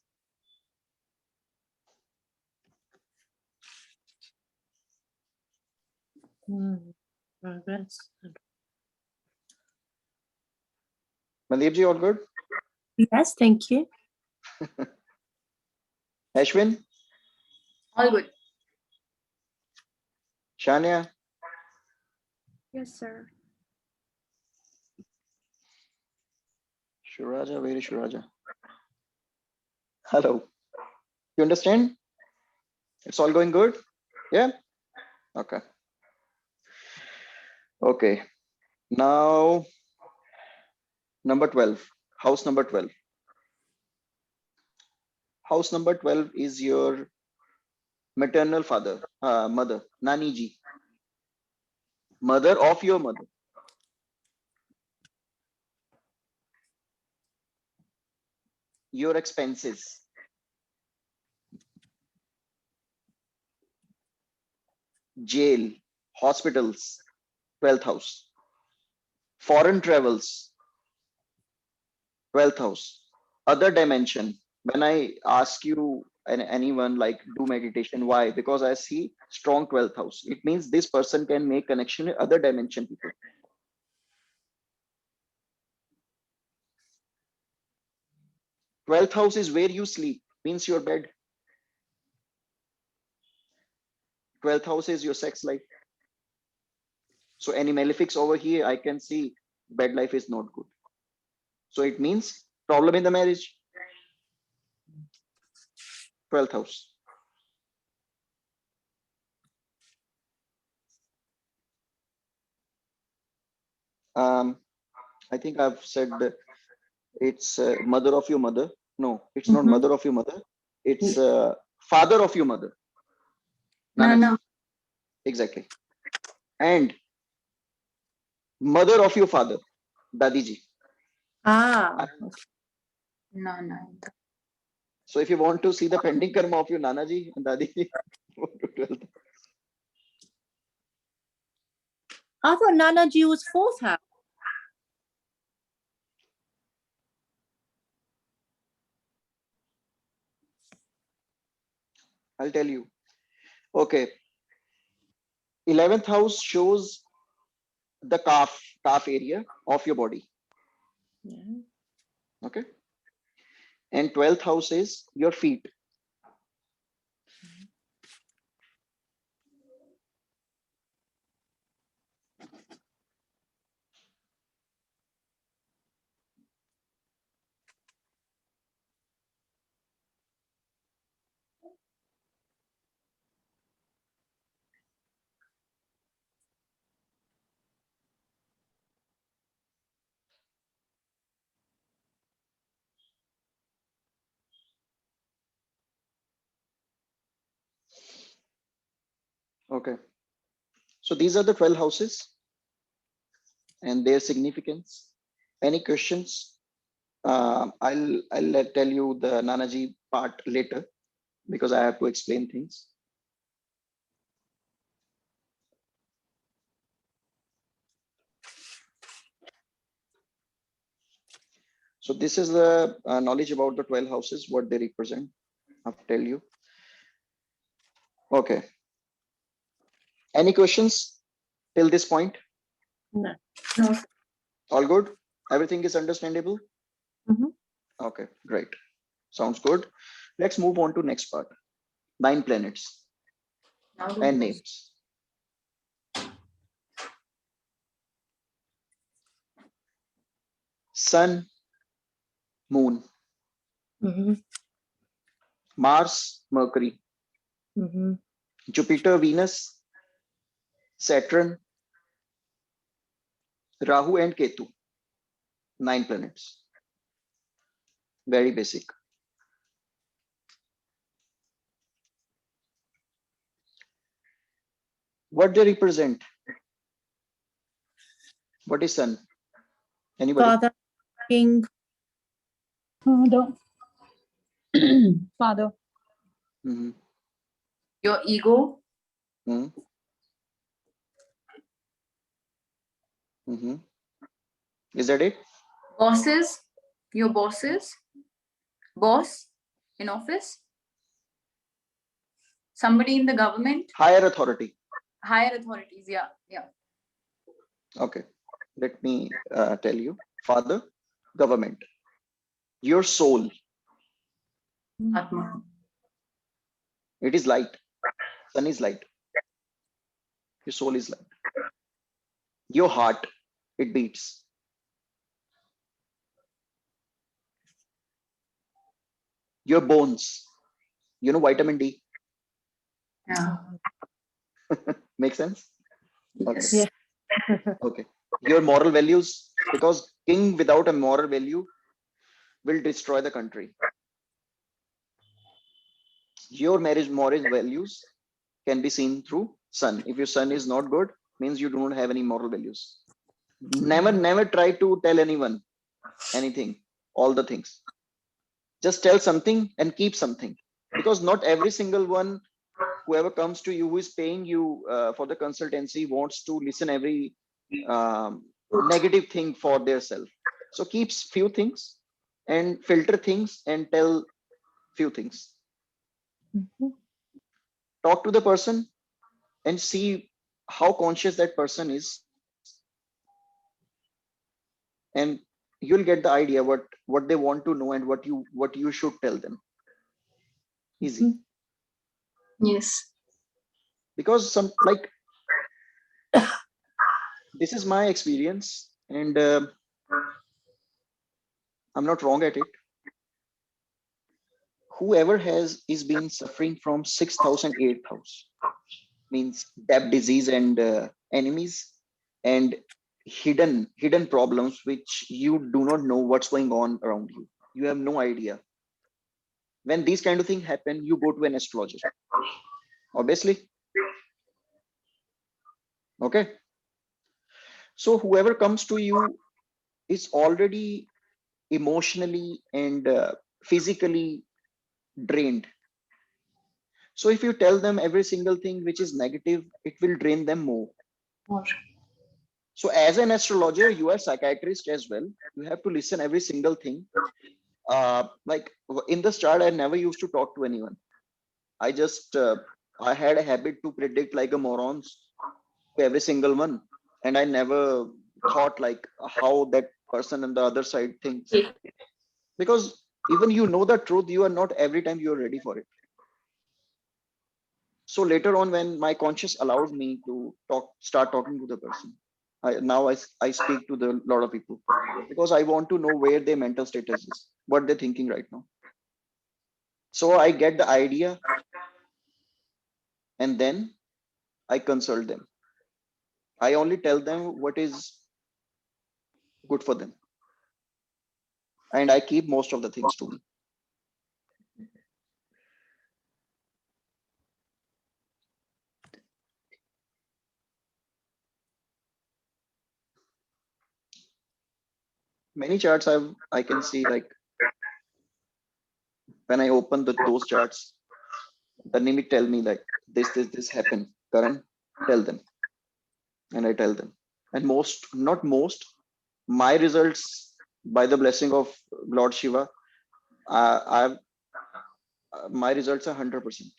Progress. Mandeep ji, all good? Yes, thank you. Ashwin, All good. Shania, Yes, sir. Shuraja, where is Shuraja? Hello. You understand? It's all going good? Yeah? Okay. Okay. Now, number 12, house number 12. House number 12 is your maternal father, mother, Nani ji, mother of your mother. Your expenses, jail, hospitals, 12th house, foreign travels, 12th house, other dimension. When I ask you and anyone like do meditation, why? Because I see strong 12th house. It means this person can make connection with other dimension people. 12th house is where you sleep, means your bed. 12th house is your sex life. So any malefics over here, I can see bed life is not good. So it means problem in the marriage. 12th house. I think I've said that it's mother of your mother. No, it's not Mhm. mother of your mother. It's father of your mother. No, Nana ji. no. Exactly. And mother of your father, Dadi ji. Ah, No, no. So if you want to see the pending karma of your Nana ji and Dadi ji, go to 12th. I thought Nana Ji was fourth house. I'll tell you. Okay. 11th house shows the calf area of your body. Yeah. Okay. And 12th house is your feet. Okay. So these are the 12 houses and their significance. Any questions? I'll tell you the Nanaji part later because I have to explain things. So this is the knowledge about the 12 houses, what they represent. I'll tell you. Okay. Any questions till this point? No. No. All good? Everything is understandable? Mhm. Okay, great. Sounds good. Let's move on to next part. 9 planets Now and do names. Sun, Moon, Mhm. Mars, Mercury, Mhm. Jupiter, Venus, Saturn, Rahu and Ketu. 9 planets. Very basic. What they represent? What is Sun? Anybody? Father, King. Father. Father. Mhm. your ego, Mhm. Mhm. Is that it? bosses, your bosses, boss in office, somebody in the government, Higher authority. higher authorities. Yeah, yeah. Okay. Let me tell you. Father, government. Your soul, Atma. it is light. Sun is light. Your soul is light. Your heart, it beats. Your bones, vitamin D. Yeah. Make sense? Okay. Yes. Yeah. Okay. Your moral values, because king without a moral value will destroy the country. Your marriage moral values can be seen through sun. If your sun is not good, means you do not have any moral values. Never try to tell anyone anything, all the things. Just tell something and keep something, because not every single one, whoever comes to you, who is paying you for the consultancy, wants to listen every negative thing for their self. So keeps few things and filter things and tell few things. Mhm. Talk to the person and see how conscious that person is, and you'll get the idea what they want to know and what you should tell them. Easy. Mhm. Yes. Because some, like, this is my experience, and I'm not wrong at it. Whoever is been suffering from 6,000, 8,000, means debt, disease, and enemies, and hidden problems which you do not know what's going on around you. You have no idea. When these kind of things happen, you go to an astrologer, obviously. Okay. So whoever comes to you is already emotionally and physically drained. So if you tell them every single thing which is negative, it will drain them more. More. So as an astrologer, you are psychiatrist as well. You have to listen every single thing. Like in the start, I never used to talk to anyone. I just I had a habit to predict like a morons to every single one, and I never thought like how that person on the other side thinks. Because even the truth, you are not every time you are ready for it. So later on, when my conscious allowed me to start talking to the person, I speak to the lot of people, because I want to know where their mental status is, what they're thinking right now. So I get the idea, and then I consult them. I only tell them what is good for them, and I keep most of the things to me. Many charts I can see, like when I open those charts, the Nimic tell me like this happened. Karan, tell them, and I tell them. And not most, my results, by the blessing of Lord Shiva, I've my results are 100%.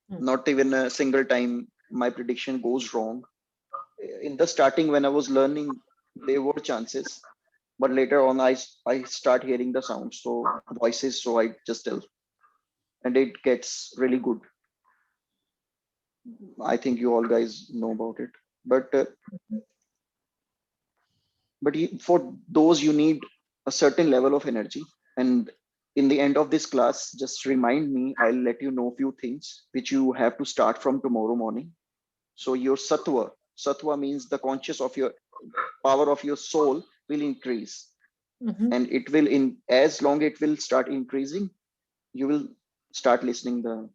Hmm. Not even a single time my prediction goes wrong. In the starting, when I was learning, there were chances, but later on, I start hearing the sounds, so voices, so I just tell, and it gets really good. I think you all guys know about it, but for those you need a certain level of energy. And in the end of this class, just remind me, I'll let you know a few things which you have to start from tomorrow morning. So your sattva means the conscious of your power of your soul will increase, Mhm. and it will, in as long it will start increasing, you will start listening the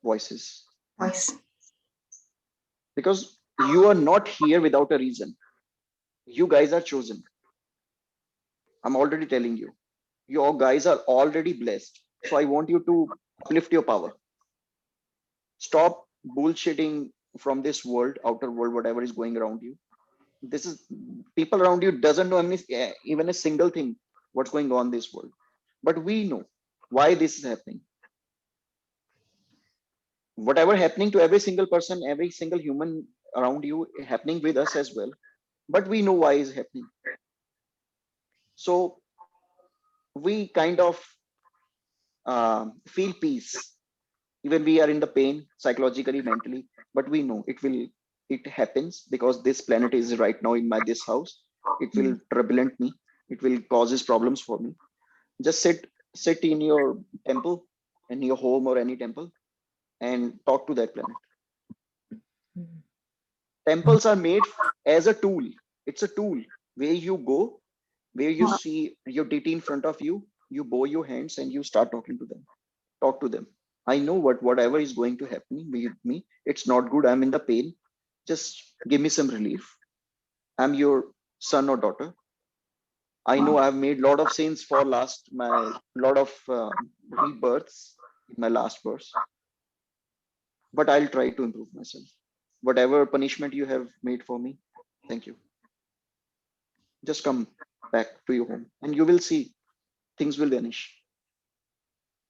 voices, Voice. because you are not here without a reason. You guys are chosen. I'm already telling you, your guys are already blessed. So I want you to uplift your power. Stop bullshitting from this world, outer world, whatever is going around you. This is, people around you doesn't know even a single thing what's going on in this world, but we know why this is happening. Whatever happening to every single person, every single human around you, happening with us as well, but we know why is happening. So we kind of feel peace. Even we are in the pain psychologically, mentally, but we know it happens because this planet is right now in this house. It will turbulent me. It will causes problems for me. Just sit in your temple, in your home or any temple, and talk to that planet. Temples are made as a tool. It's a tool where you go, where you see your deity in front of you, you bow your hands and you start talking to them. Talk to them. I know whatever is going to happen with me, it's not good. I'm in the pain. Just give me some relief. I'm your son or daughter. I know I've made a lot of sins for my lot of rebirths in my last birth, but I'll try to improve myself. Whatever punishment you have made for me, thank you. Just come back to your home and you will see things will vanish.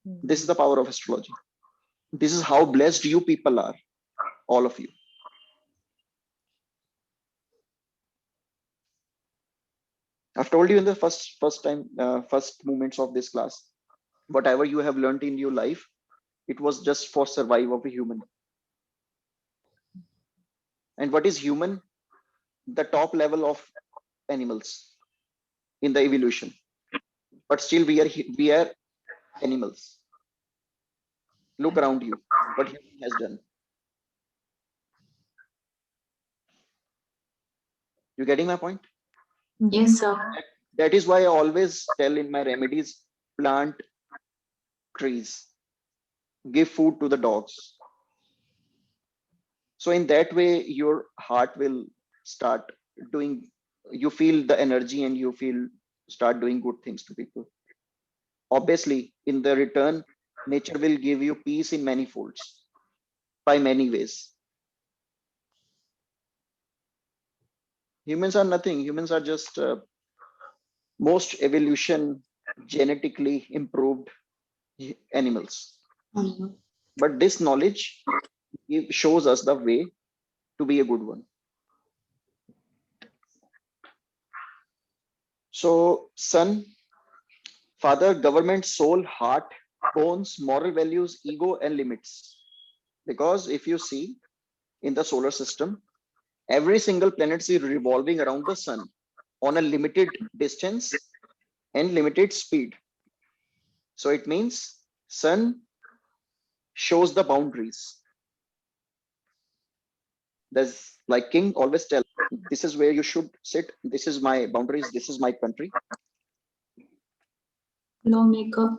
This is the power of astrology. This is how blessed you people are, all of you. I've told you in the first moments of this class, whatever you have learned in your life, it was just for survival of a human. And what is human? The top level of animals in the evolution. But still we are animals. Look around you, what human has done. You getting my point? Yes, sir. That is why I always tell in my remedies, plant trees, give food to the dogs. So in that way, your heart will start doing, you feel the energy and you start doing good things to people. Obviously, in the return, nature will give you peace in many folds, by many ways. Humans are nothing. Humans are just most evolution genetically improved animals. But this knowledge shows us the way to be a good one. So, son, father, government, soul, heart, bones, moral values, ego, and limits. Because if you see in the solar system, every single planet is revolving around the sun on a limited distance and limited speed. So it means sun shows the boundaries. There's like king always tell, this is where you should sit. This is my boundaries. This is my country. Lawmaker.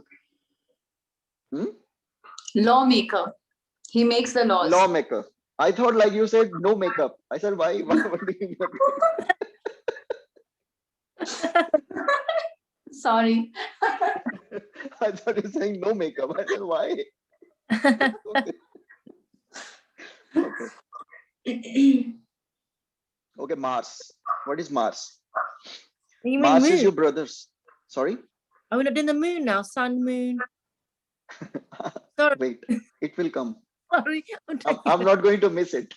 Lawmaker. He makes the laws. Lawmaker. I thought like you said no makeup. I said why? What do you mean? Sorry. I thought you were saying no makeup. I said why? Okay. Okay, Mars. What is Mars? You mean Mars moon? is your brothers. Sorry? Are we not in the moon now? Sun, moon. Sorry. Wait, it will come. Sorry. I'm not going to miss it.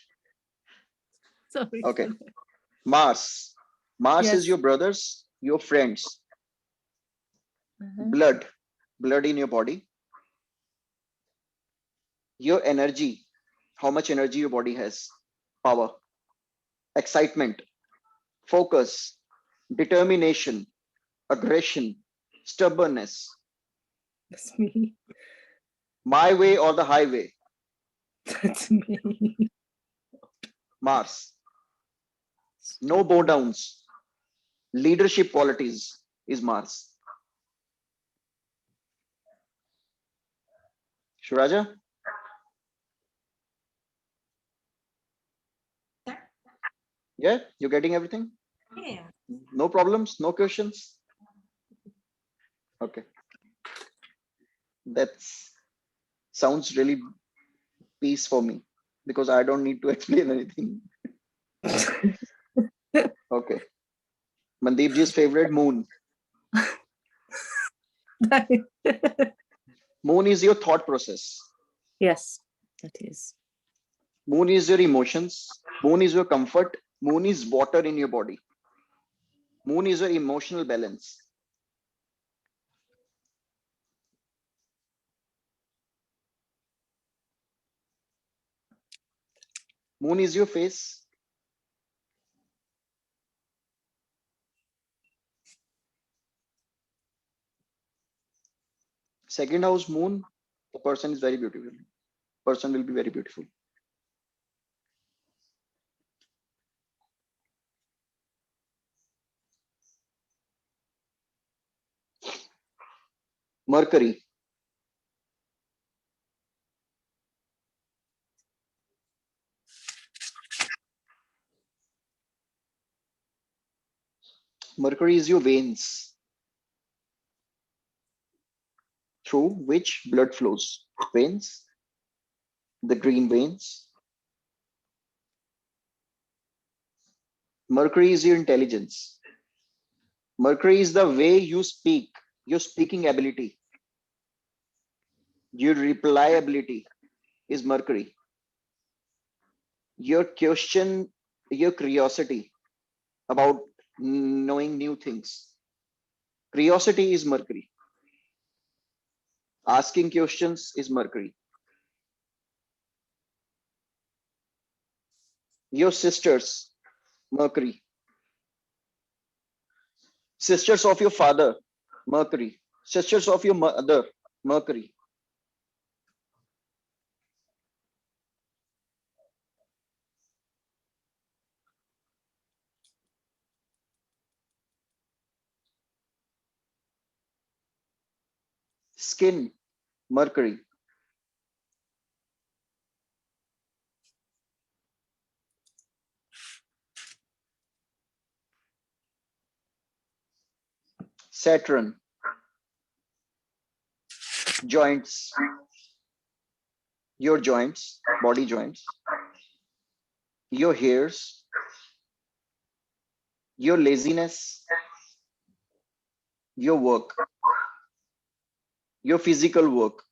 Sorry. Okay. Mars. Mars is Yes. your brothers, your friends, blood in your body, your energy, how much energy your body has, power, excitement, focus, determination, aggression, stubbornness, That's me. my way or the highway. That's me. Mars. No bow downs. Leadership qualities is Mars. Shuraja? Yeah, you getting everything? Yeah. No problems, no questions? Okay. That sounds really peace for me because I don't need to explain anything. Okay. Mandeep ji's favorite, moon. Moon is your thought process. Yes, that is. Moon is your emotions. Moon is your comfort. Moon is water in your body. Moon is your emotional balance. Moon is your face. Second house moon, the person is very beautiful. Person will be very beautiful. Mercury. Mercury is your veins through which blood flows. Veins, the green veins. Mercury is your intelligence. Mercury is the way you speak, your speaking ability, your reply ability is Mercury. Your question, your curiosity about knowing new things. Curiosity is Mercury. Asking questions is Mercury. Your sisters, Mercury. Sisters of your father, Mercury. Sisters of your mother, Mercury. Skin, Mercury. Saturn, joints, your joints, body joints, your hairs, your laziness, your work, your physical work.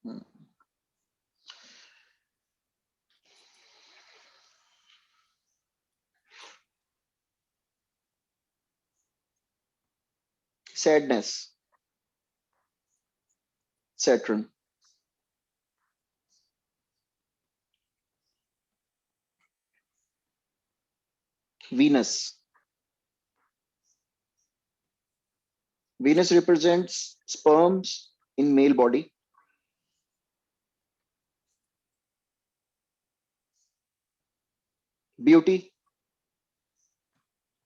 Hmm. Sadness, Saturn. Venus. Venus represents sperms in male body. Beauty,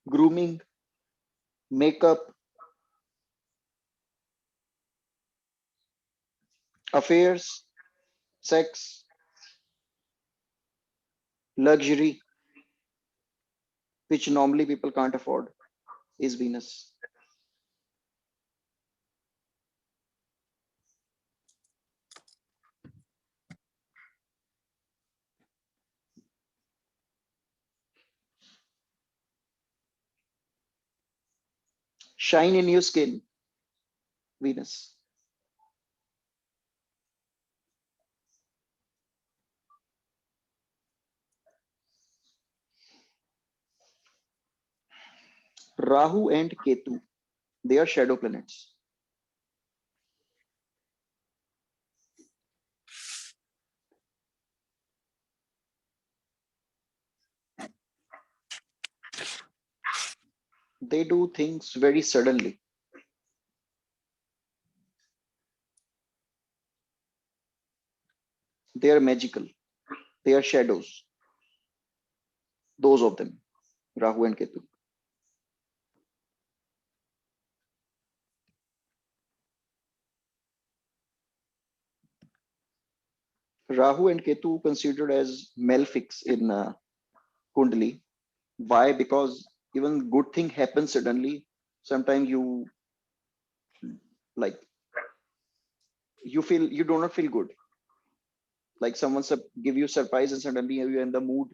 grooming, makeup, affairs, sex, luxury, which normally people can't afford, is Venus. Shine in your skin, Venus. Rahu and Ketu, they are shadow planets. They do things very suddenly. They are magical. They are shadows. Those of them, Rahu and Ketu. Rahu and Ketu considered as malefics in Kundali. Why? Because even good thing happens suddenly. Sometimes you like you do not feel good. Like someone give you surprise and suddenly you're in the mood.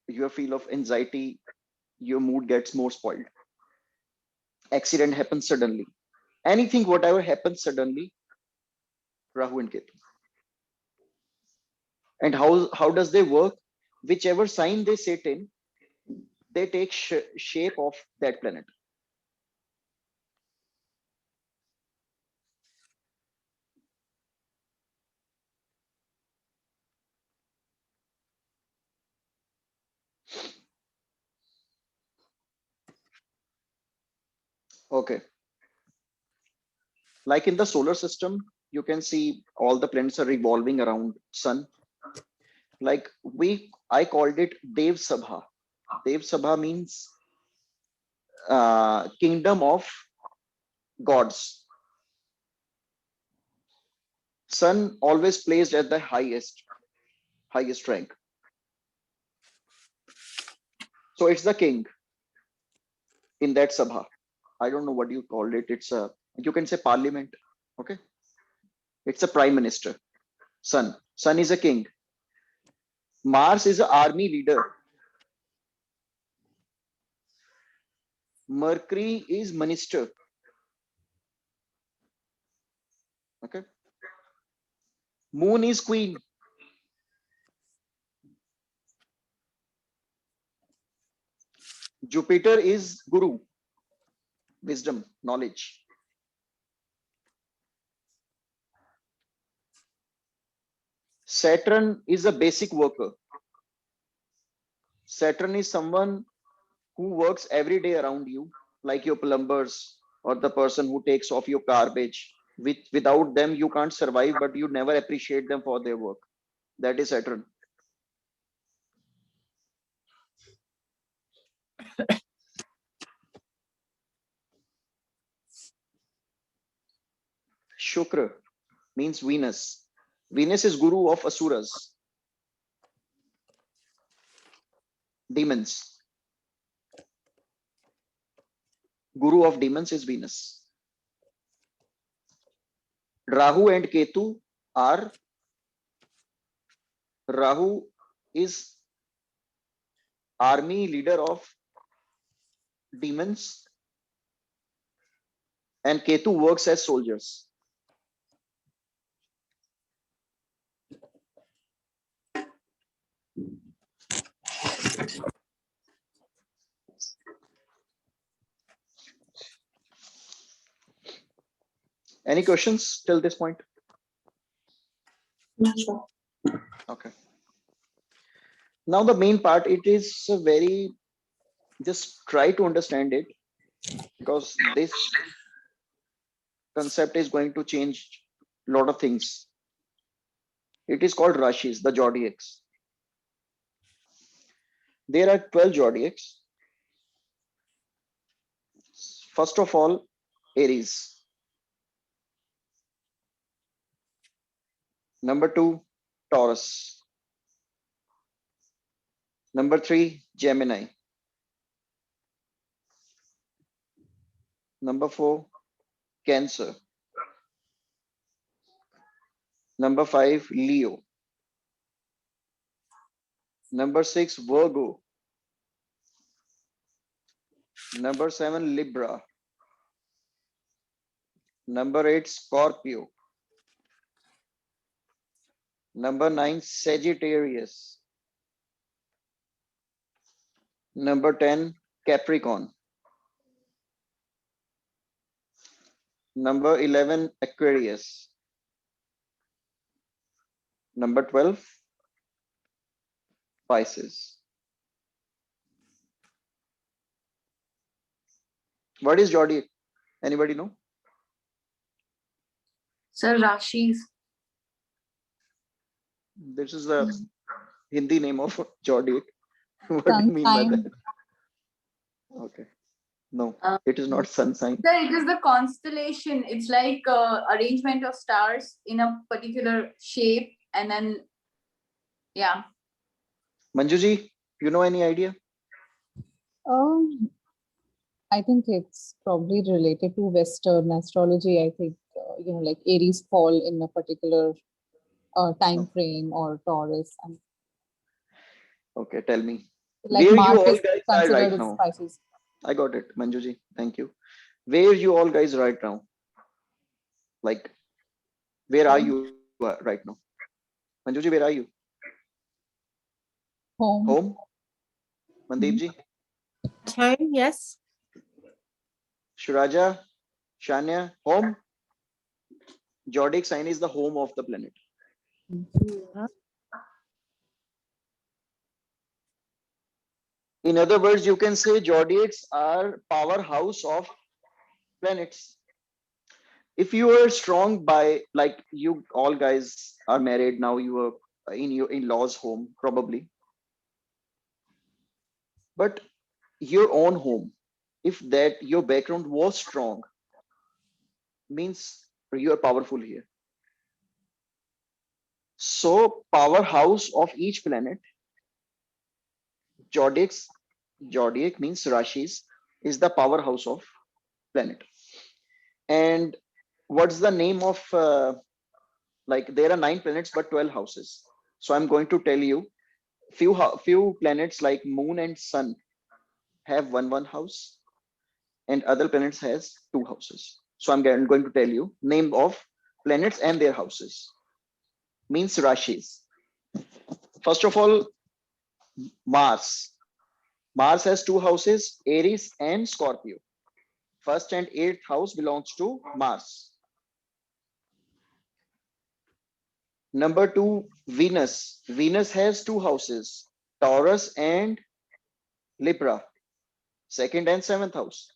You feel of anxiety. Your mood gets more spoiled. Accident happens suddenly. Anything, whatever happens suddenly, Rahu and Ketu. And how does they work? Whichever sign they sit in, they take shape of that planet. Okay. Like in the solar system, you can see all the planets are revolving around sun. Like I called it Dev Sabha. Dev Sabha means kingdom of gods. Sun always placed at the highest rank. So it's the king in that Sabha. I don't know what you called it. It's a, you can say parliament. Okay. It's a prime minister. Sun. Sun is a king. Mars is an army leader. Mercury is minister. Okay. Moon is queen. Jupiter is guru, wisdom, knowledge. Saturn is a basic worker. Saturn is someone who works every day around you, like your plumbers or the person who takes off your garbage. Without them, you can't survive, but you never appreciate them for their work. That is Saturn. Shukra means Venus. Venus is guru of asuras, demons. Guru of demons is Venus. Rahu and Ketu are, Rahu is army leader of demons and Ketu works as soldiers. Any questions till this point? No, sir. Okay. Now the main part, it is a very, just try to understand it, because this concept is going to change a lot of things. It is called Rashis, the zodiacs. There are 12 zodiacs. First of all, Aries. Number 2, Taurus. Number 3, Gemini. Number 4, Cancer. Number 5, Leo. Number 6, Virgo. Number 7, Libra. Number 8, Scorpio. Number 9, Sagittarius. Number 10, Capricorn. Number 11, Aquarius. Number 12, Pisces. What is zodiac? Anybody know? Sir, Rashis. This is the Hindi name of zodiac. What do you Sun mean by sign. that? Okay. No, it is not sun sign. Sir, it is the constellation. It's like arrangement of stars in a particular shape, and then, yeah. Manjuji, you know any idea? I think it's probably related to Western astrology. I think, like Aries fall in a particular time frame, or Taurus, and Okay, tell me. like Where you Mars all is guys are considered right as now? Pisces. I got it, Manjuji. Thank you. Where you all guys right now? Like, where are you right now? Manjuji, where are you? Home. Home. Mandeep ji. Home, yes. Shuraja, Shania, home. Zodiac sign is the home of the planet. In other words, you can say zodiacs are powerhouse of planets. If you are strong by, like you all guys are married now, you are in your in-laws home probably, but your own home, if that your background was strong, means you are powerful here. So powerhouse of each planet, zodiacs, zodiac means rashis, is the powerhouse of planet. And what's the name of like there are 9 planets but 12 houses. So I'm going to tell you few planets like moon and sun have one house, and other planets has 2 houses. So I'm going to tell you name of planets and their houses, means rashis. First of all, Mars. Mars has 2 houses, Aries and Scorpio. First and 8th house belongs to Mars. Number 2, Venus. Venus has 2 houses, Taurus and Libra, 2nd and 7th house.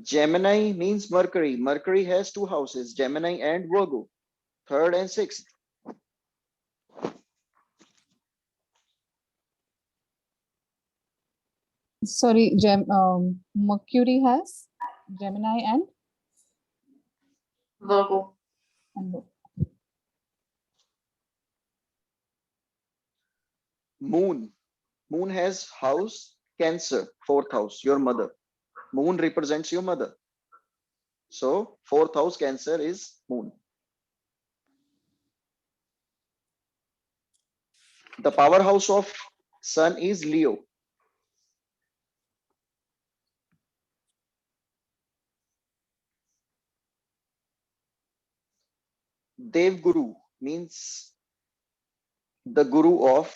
Gemini means Mercury. Mercury has 2 houses, Gemini and Virgo, 3rd and 6th. Sorry, Mercury has Gemini and Virgo. Virgo. Moon. Moon has house Cancer, 4th house, your mother. Moon represents your mother. So 4th house Cancer is Moon. The powerhouse of Sun is Leo. Dev Guru means the guru of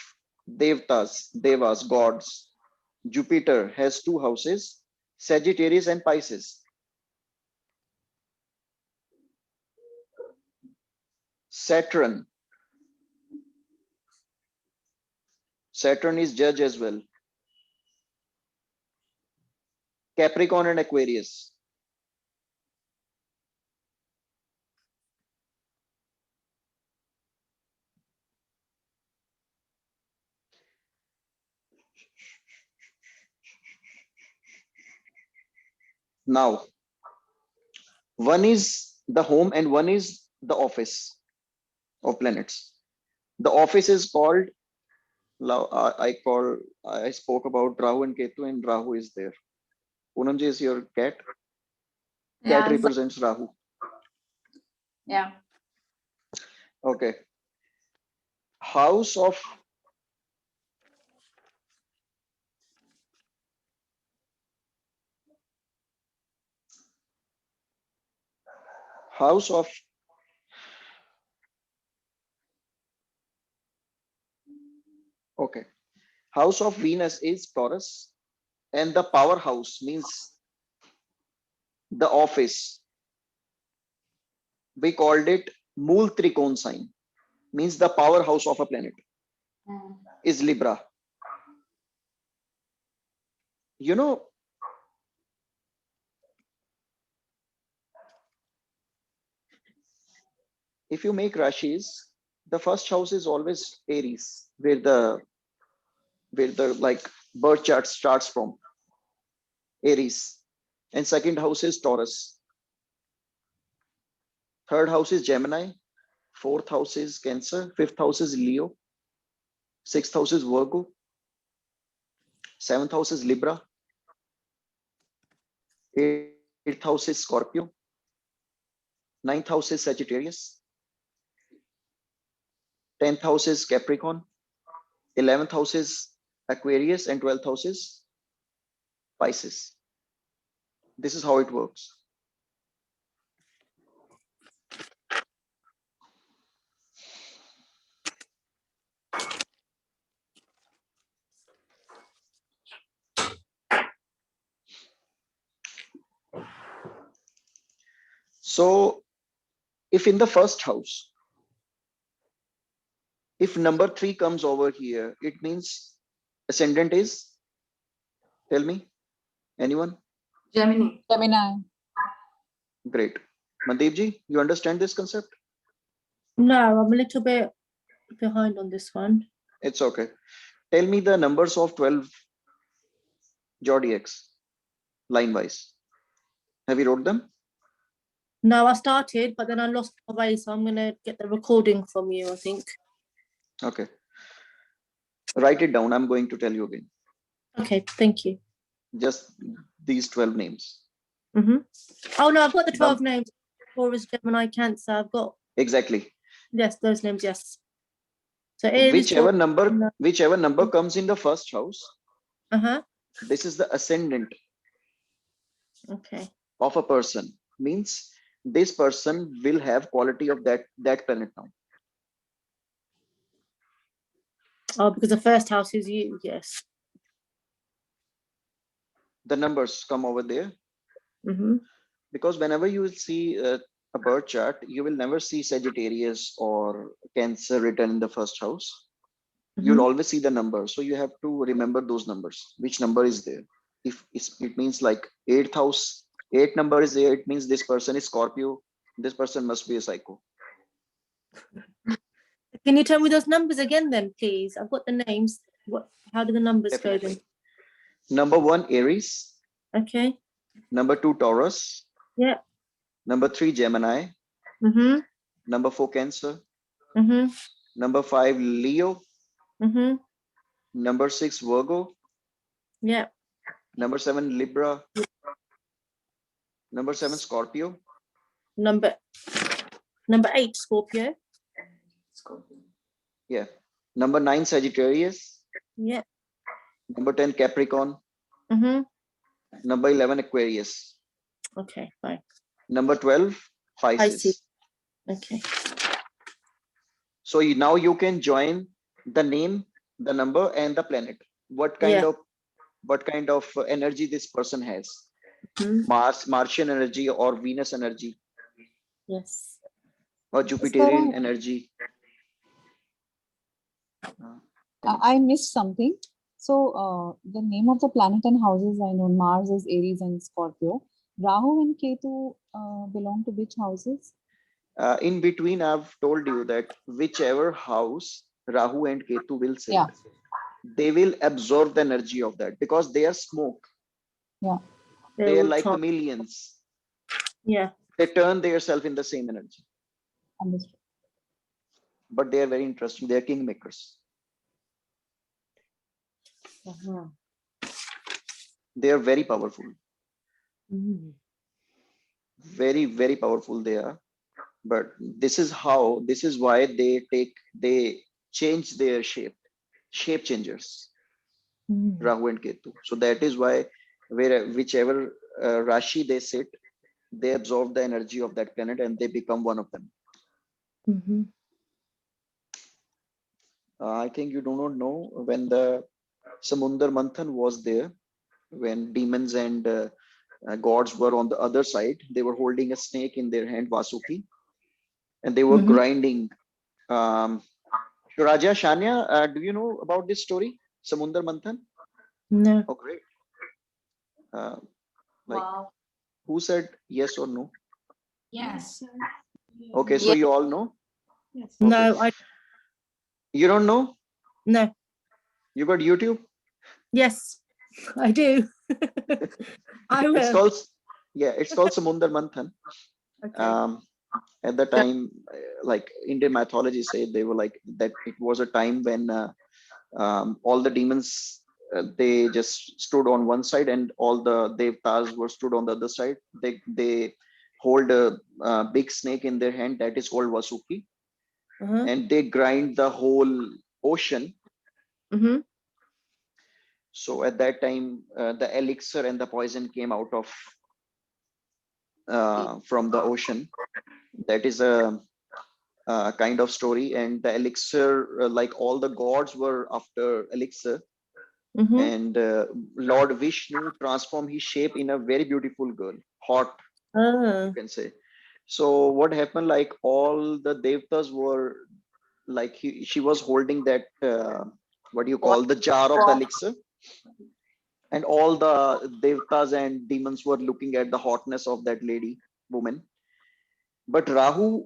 Devtas, Devas, gods. Jupiter has 2 houses, Sagittarius and Pisces. Saturn. Saturn is judge as well. Capricorn and Aquarius. Now, one is the home and one is the office of planets. The office is called, I spoke about Rahu and Ketu, and Rahu is there. Poonamji is your cat. Cat Yeah. represents Rahu. Yeah. Okay. House of House of Okay. House of Venus is Taurus, and the powerhouse means the office. We called it Mool Trikon sign, means the powerhouse of a planet Mm. is Libra. You know, if you make Rashis, the first house is always Aries, where the like birth chart starts from, Aries, and second house is Taurus. Third house is Gemini. Fourth house is Cancer. Fifth house is Leo. Sixth house is Virgo. Seventh house is Libra. Eighth house is Scorpio. Ninth house is Sagittarius. 10th house is Capricorn. 11th house is Aquarius, and 12th house is Pisces. This is how it works. So if in the first house, if number 3 comes over here, it means ascendant is, tell me, anyone? Gemini. Gemini. Great. Mandeep ji, you understand this concept? No, I'm a little bit behind on this one. It's okay. Tell me the numbers of 12 zodiacs line wise. Have you wrote them? No, I started, but then I lost my way, so I'm gonna get the recording from you, I think. Okay. Write it down. I'm going to tell you again. Okay, thank you. Just these 12 names. Oh no, I've got the Num- 12 names. Taurus, Gemini, Cancer. I've got, Exactly. yes, those names, yes. So Aries, Whichever number comes in the first house, uh-huh. this is the ascendant Okay. of a person. Means this person will have quality of that planet now. Oh, because the first house is you, yes. The numbers come over there, because whenever you will see a birth chart, you will never see Sagittarius or Cancer written in the first house. You'll always see the number. So you have to remember those numbers, which number is there. If it means like 8th house, 8 number is there, it means this person is Scorpio. This person must be a psycho. Can you tell me those numbers again then, please? I've got the names. How do the numbers go Definitely. then? Number 1, Aries. Okay. Number 2, Taurus. Yeah. Number 3, Gemini. Number 4, Cancer. Number 5, Leo. Number 6, Virgo. Yeah. Number 7, Libra. Number 7, Scorpio. Number 8, Scorpio. Yeah. Number 9, Sagittarius. Yeah. Number 10, Capricorn. Number 11, Aquarius. Okay, fine. Number 12, Pisces. Pisces. Okay. So now you can join the name, the number, and the planet. What kind of energy this person has? Martian energy or Venus energy? Yes. Or Jupiterian energy? I missed something. So the name of the planet and houses, I know Mars is Aries and Scorpio. Rahu and Ketu belong to which houses? In between, I've told you that whichever house Rahu and Ketu will sit, Yeah. they will absorb the energy of that, because they are smoke. Yeah. They are like chameleons. Yeah. They turn themselves in the same energy. Understood. But they are very interesting. They are kingmakers. They are very powerful. Very, very powerful they are. But this is why they change their shape changers, Rahu and Ketu. So that is why whichever Rashi they sit, they absorb the energy of that planet and they become one of them. I think you do not know, when the Samundar Manthan was there, when demons and gods were on the other side, they were holding a snake in their hand, Vasuki, and they were grinding. Raja Shania, do you know about this story, Samundar Manthan? No. Oh, great. Wow. Who said yes or no? Yes. Okay, so you all know? Yes. No, You don't know? No. You got YouTube? Yes, I do. I will. It's called Samundar Manthan. Okay. At the time, like Indian mythology say, they were like that it was a time when all the demons they just stood on one side and all the devtas were stood on the other side. They hold a big snake in their hand that is called Vasuki, and they grind the whole ocean. So at that time, the elixir and the poison came out of from the ocean. That is a kind of story. And the elixir, like all the gods were after elixir, and Lord Vishnu transformed his shape in a very beautiful girl, hot, you can say. So what happened, like all the devtas were like she was holding that what do you call, the jar of the elixir, and all the devtas and demons were looking at the hotness of that lady woman. But Rahu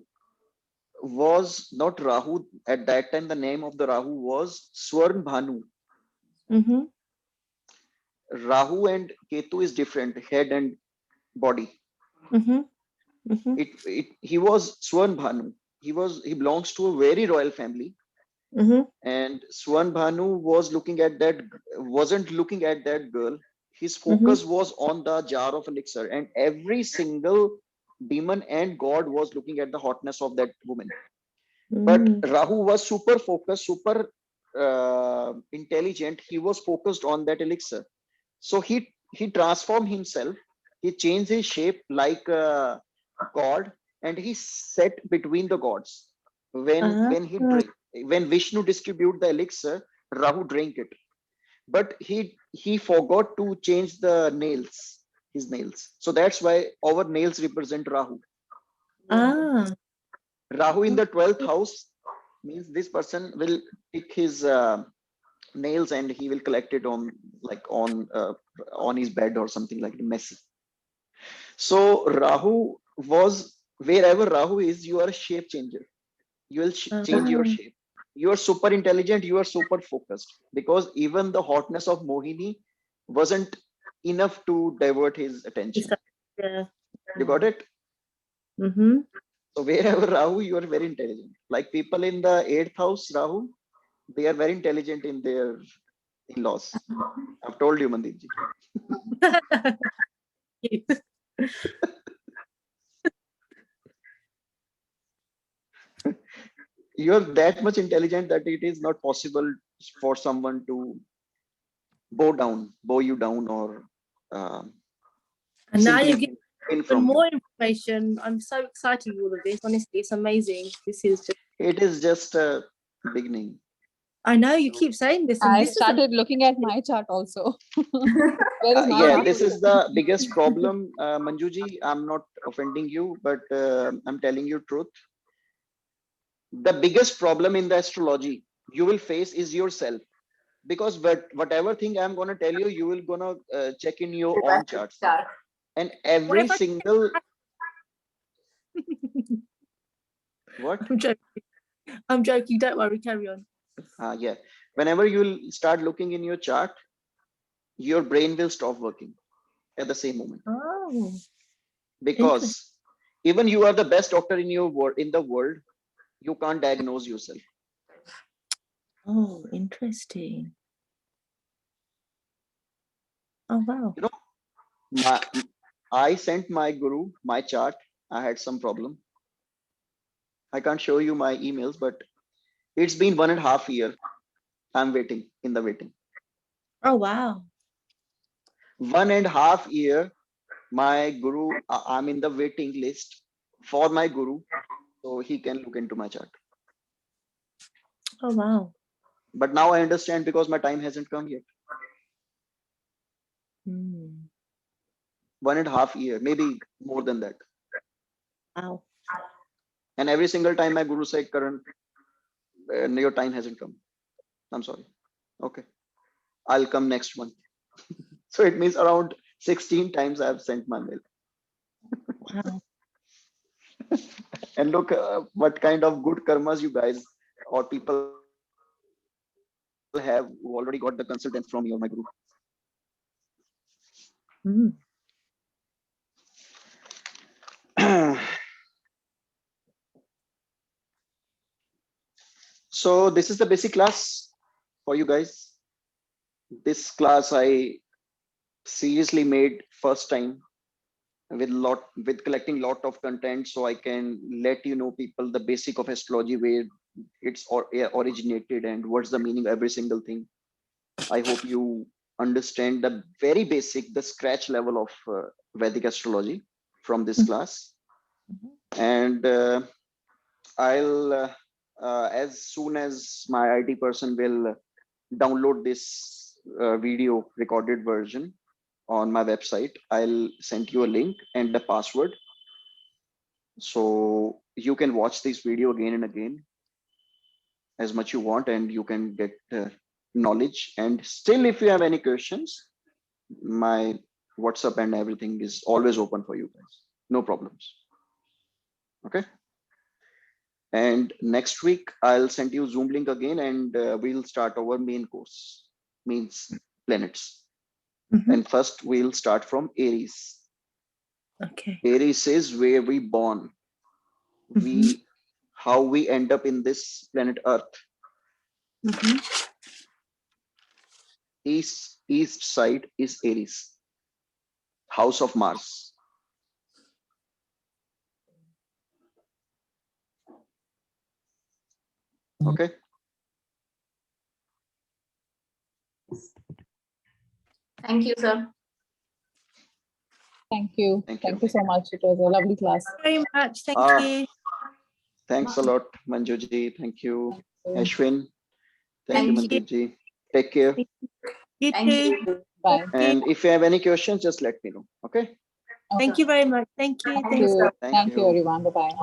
was not Rahu at that time. The name of the Rahu was Swarn Bhanu. Mm-hmm. Rahu and Ketu is different, head and body. Mm-hmm. Mm-hmm. He was Swarn Bhanu. He belongs to a very royal family. Mm-hmm. And Swan Bhanu wasn't looking at that girl. His Mm-hmm. focus was on the jar of elixir, and every single demon and god was looking at the hotness of that woman. But Rahu was super focused, super intelligent. He was focused on that elixir. So he transformed himself. He changed his shape like a god, and he sat between the gods. When Vishnu distributed the elixir, Rahu drank it. But he forgot to change the nails, his nails. So that's why our nails represent Rahu. Ah. Rahu in the 12th house means this person will pick his nails and he will collect it on on his bed or something like messy. So Rahu was, wherever Rahu is, you are a shape changer. You will change your shape. You are super intelligent. You are super focused, because even the hotness of Mohini wasn't enough to divert his attention. Yeah. You got it? Mm-hmm. So wherever Rahu, you are very intelligent. Like people in the 8th house, Rahu, they are very intelligent in their in-laws. I've told you, Mandeep ji. You are that much intelligent that it is not possible for someone to bow you down, or And now simply you get win even from you. more information. I'm so excited with all of this. Honestly, it's amazing. This is just, It is just a beginning. I know you keep saying this, and I this is started looking at my chart also. There is not Yeah, enough this to is the biggest problem, Manjuji. I'm not offending you, but I'm telling you truth. The biggest problem in the astrology you will face is yourself, because whatever thing I'm gonna tell you, you will gonna check in your own charts, and What every if I- single what? I'm joking. I'm joking. Don't worry. Carry on. Yeah, whenever you'll start looking in your chart, your brain will stop working at the same moment, Oh, because even you are the best doctor in your world, in the world, you can't diagnose yourself. oh, interesting. Oh wow. You know, I sent my guru my chart. I had some problem. I can't show you my emails, but it's been 1.5 years. I'm waiting in the waiting. Oh wow. 1.5 years, my guru, I'm in the waiting list for my guru, so he can look into my chart. Oh wow. But now I understand, because my time hasn't come yet. 1.5 years, maybe more than that. Wow. And every single time my guru said, Karan, your time hasn't come. I'm sorry. Okay, I'll come next month. So it means around 16 times I've sent my mail. Wow. And look what kind of good karmas you guys or people have who already got the consultants from me or my guru. So this is the basic class for you guys. This class I seriously made first time with collecting lot of content, so I can let you know people the basic of astrology, where it's originated and what's the meaning of every single thing. I hope you understand the very basic, the scratch level of Vedic astrology from this class. And I'll as soon as my IT person will download this video recorded version on my website, I'll send you a link and the password. So you can watch this video again and again as much you want, and you can get knowledge. And still, if you have any questions, my WhatsApp and everything is always open for you guys. No problems. Okay. And next week, I'll send you Zoom link again, and we'll start our main course, means planets. Mhm. And first, we'll start from Aries. Okay. Aries is where we born. We how we end up in this planet Earth. Mhm. East side is Aries, house of Mars. Okay. Thank you, sir. Thank you. Thank Thank you. you so much. It was a lovely class. Very much. Thank Ah, you. Thanks a lot, Manjuji. Thank you, Thank you. Ashwin. Thank you, Thank you. Mandeep ji. Take care. You Thank too. you. Bye. And if you have any questions, just let me know. Okay. Thank you very much. Thank you. Thank Thanks. you. Thank Thank you, you. everyone. Bye-bye.